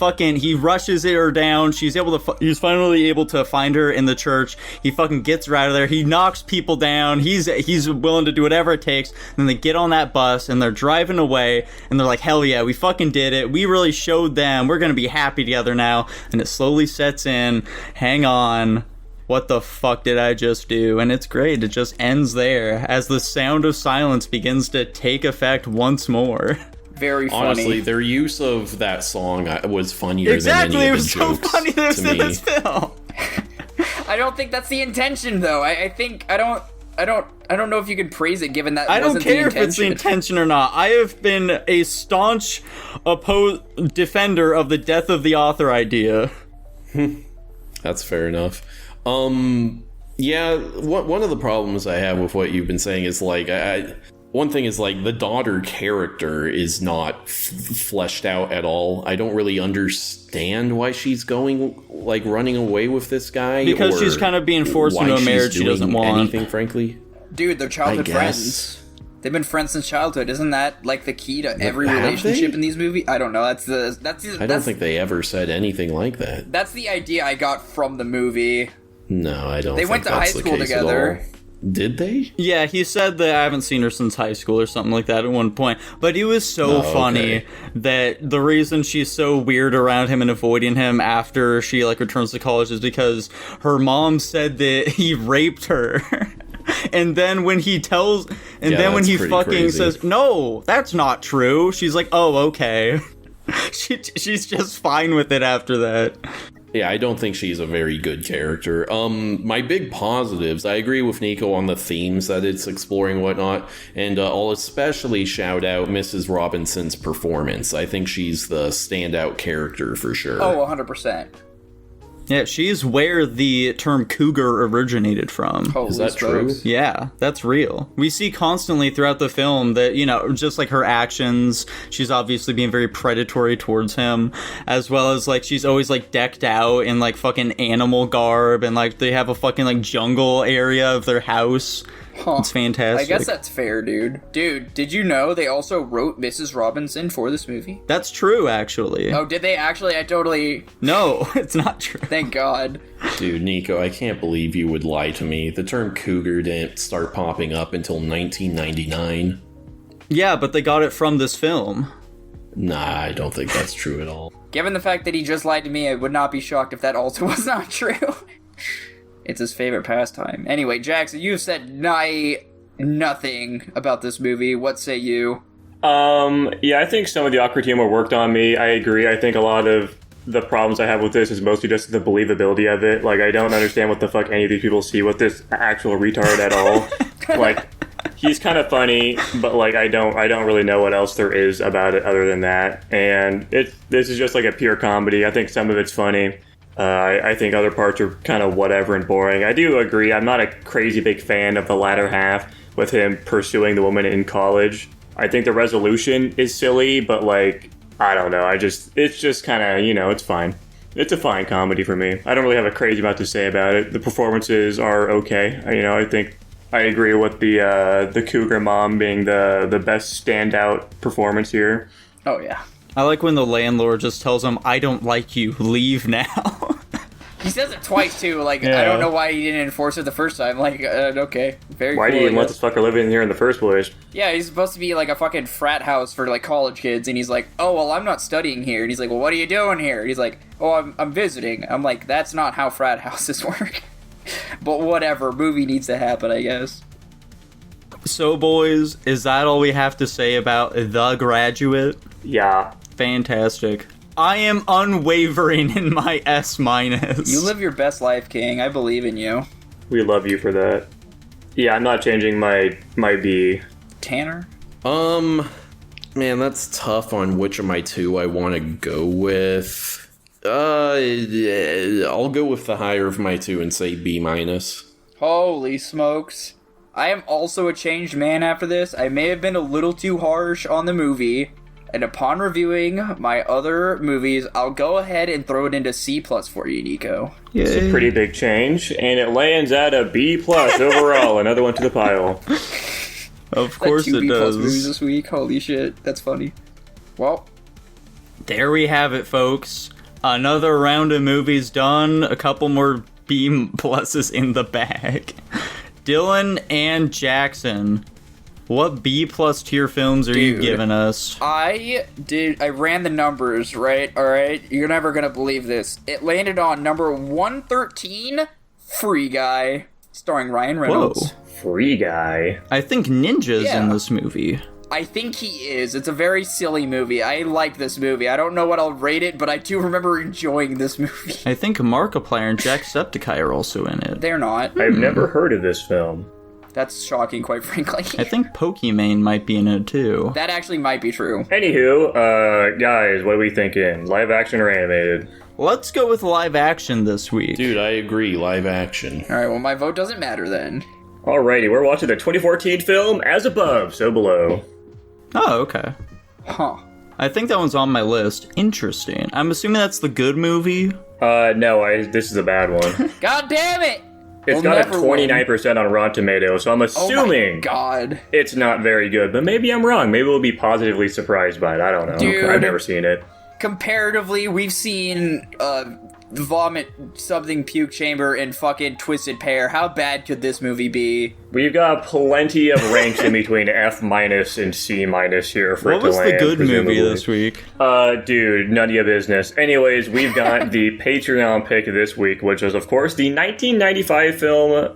rushes her down, he's finally able to find her in the church, he fucking gets her out of there, he knocks people down, he's willing to do whatever it takes, and then they get on that bus, and they're driving away, and they're like, hell yeah, we fucking did it, we really showed them, we're gonna be happy together now, and it slowly sets in, hang on, what the fuck did I just do? And it's great, it just ends there, as the sound of silence begins to take effect once more. Very funny. Honestly, their use of that song was funnier exactly, than any it of was the so jokes funny that it was to in me. this film. I don't think that's the intention, though. I think I don't know if you could praise it, given that I don't wasn't care the if it's the intention or not. I have been a staunch defender of the death of the author idea. That's fair enough. Yeah, one of the problems I have with what you've been saying is, like, one thing is, like, the daughter character is not fleshed out at all. I don't really understand why she's going, like, running away with this guy. Because she's kind of being forced into a marriage she doesn't want. Anything, frankly. Dude, they're childhood friends. They've been friends since childhood. Isn't that, like, the key to every relationship in these movies? I don't know. I don't think they ever said anything like that. That's the idea I got from the movie. No, I don't. They went to high school together. Did they? Yeah, he said that I haven't seen her since high school or something like that at one point. But he was so funny that the reason she's so weird around him and avoiding him after she, like, returns to college is because her mom said that he raped her. And then when he tells, and then when he fucking crazy. Says, no, that's not true, she's like, oh, okay. She's just fine with it after that. Yeah, I don't think she's a very good character. My big positives, I agree with Nico on the themes that it's exploring and whatnot, and I'll especially shout out Mrs. Robinson's performance. I think she's the standout character for sure. Oh, 100%. Yeah, she's where the term cougar originated from. Is that true? Yeah, that's real. We see constantly throughout the film that, you know, just like her actions, she's obviously being very predatory towards him, as well as, like, she's always, like, decked out in, like, fucking animal garb, and, like, they have a fucking, like, jungle area of their house. Huh. It's fantastic. I guess that's fair, dude. Dude, did you know they also wrote Mrs. Robinson for this movie? That's true, actually. Oh, did they actually? I totally... No, it's not true. Thank God. Dude, Nico, I can't believe you would lie to me. The term cougar didn't start popping up until 1999. Yeah, but they got it from this film. Nah, I don't think that's true at all. Given the fact that he just lied to me, I would not be shocked if that also was not true. It's his favorite pastime. Anyway, Jackson, you've said nothing about this movie. What say you? Yeah, I think some of the awkward humor worked on me. I agree. I think a lot of the problems I have with this is mostly just the believability of it. Like, I don't understand what the fuck any of these people see with this actual retard at all. Like, he's kind of funny, but, like, I don't really know what else there is about it other than that. And this is just like a pure comedy. I think some of it's funny. I think other parts are kind of whatever and boring. I do agree. I'm not a crazy big fan of the latter half with him pursuing the woman in college. I think the resolution is silly, but, like, I don't know. It's just kind of, you know, it's fine. It's a fine comedy for me. I don't really have a crazy amount to say about it. The performances are okay. You know, I think I agree with the cougar mom being the best standout performance here. Oh, yeah. I like when the landlord just tells him, I don't like you, leave now. He says it twice, too. Like, yeah. I don't know why he didn't enforce it the first time. Like, okay. Very Why cool, do you even let this fucker live in here in the first place? Yeah, he's supposed to be, like, a fucking frat house for, like, college kids. And he's like, oh, well, I'm not studying here. And he's like, well, what are you doing here? And he's like, oh, I'm visiting. I'm like, that's not how frat houses work. But whatever. Movie needs to happen, I guess. So, boys, is that all we have to say about The Graduate? Yeah. Fantastic. I am unwavering in my S-. You live your best life, King. I believe in you. We love you for that. Yeah, I'm not changing my B. Tanner? Man, that's tough on which of my two I want to go with. I'll go with the higher of my two and say B-. Holy smokes. I am also a changed man after this. I may have been a little too harsh on the movie. And upon reviewing my other movies, I'll go ahead and throw it into C+ for you, Nico. It's a pretty big change, and it lands at a B+ overall. Another one to the pile. Of course it does. 2 B+ movies this week. Holy shit, that's funny. Well, there we have it, folks. Another round of movies done. A couple more B+ in the bag. Dylan and Jackson, what B+ tier films are you giving us? I ran the numbers, right? Alright? You're never gonna believe this. It landed on number 113, Free Guy, starring Ryan Reynolds. Whoa. Free Guy? I think Ninja's in this movie. I think he is. It's a very silly movie. I like this movie. I don't know what I'll rate it, but I do remember enjoying this movie. I think Markiplier and Jacksepticeye are also in it. They're not. I've never heard of this film. That's shocking, quite frankly. I think Pokimane might be in it, too. That actually might be true. Anywho, guys, what are we thinking? Live action or animated? Let's go with live action this week. Dude, I agree. Live action. Alright, well, my vote doesn't matter then. Alrighty, we're watching the 2014 film As Above, So Below. Oh, okay. Huh. I think that one's on my list. Interesting. I'm assuming that's the good movie? No, this is a bad one. God damn it! It's got a 29% on Rotten Tomatoes, so I'm assuming it's not very good. But maybe I'm wrong. Maybe we'll be positively surprised by it. I don't know. Dude, I've never seen it. Comparatively, we've seen Vomit Something Puke Chamber and fucking Twisted Pair. How bad could this movie be? We've got plenty of ranks in between F- and C- here for What was the good movie this week? Dude, none of your business. Anyways, we've got the Patreon pick this week, which is, of course, the 1995 film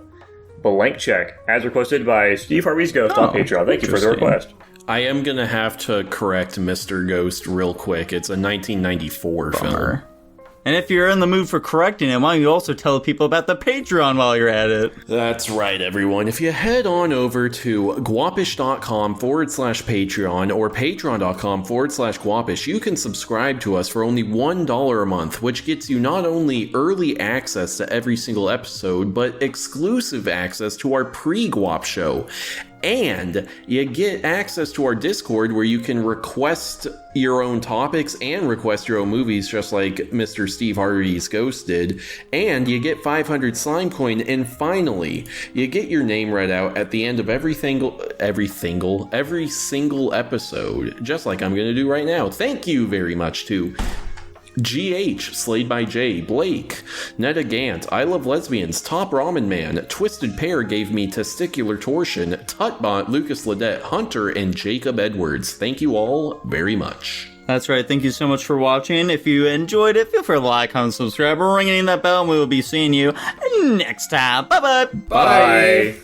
Blank Check, as requested by Steve Harvey's Ghost on Patreon. Thank you for the request. I am going to have to correct Mr. Ghost real quick. It's a 1994 film. And if you're in the mood for correcting it, why don't you also tell people about the Patreon while you're at it? That's right, everyone. If you head on over to guapish.com/Patreon or patreon.com/Guapish, you can subscribe to us for only $1 a month, which gets you not only early access to every single episode, but exclusive access to our pre-Guap show. And you get access to our Discord where you can request your own topics and request your own movies, just like Mr. Steve Harvey's Ghost did. And you get 500 slime coin. And finally, you get your name read out at the end of every single episode, just like I'm going to do right now. Thank you very much to GH, Slayed by J, Blake, Netta Gant, I Love Lesbians, Top Ramen Man, Twisted Pear Gave Me Testicular Torsion, Tutbot, Lucas Ledette, Hunter, and Jacob Edwards. Thank you all very much. That's right. Thank you so much for watching. If you enjoyed it, feel free to like, comment, subscribe, or ringing that bell, and we will be seeing you next time. Bye-bye. Bye.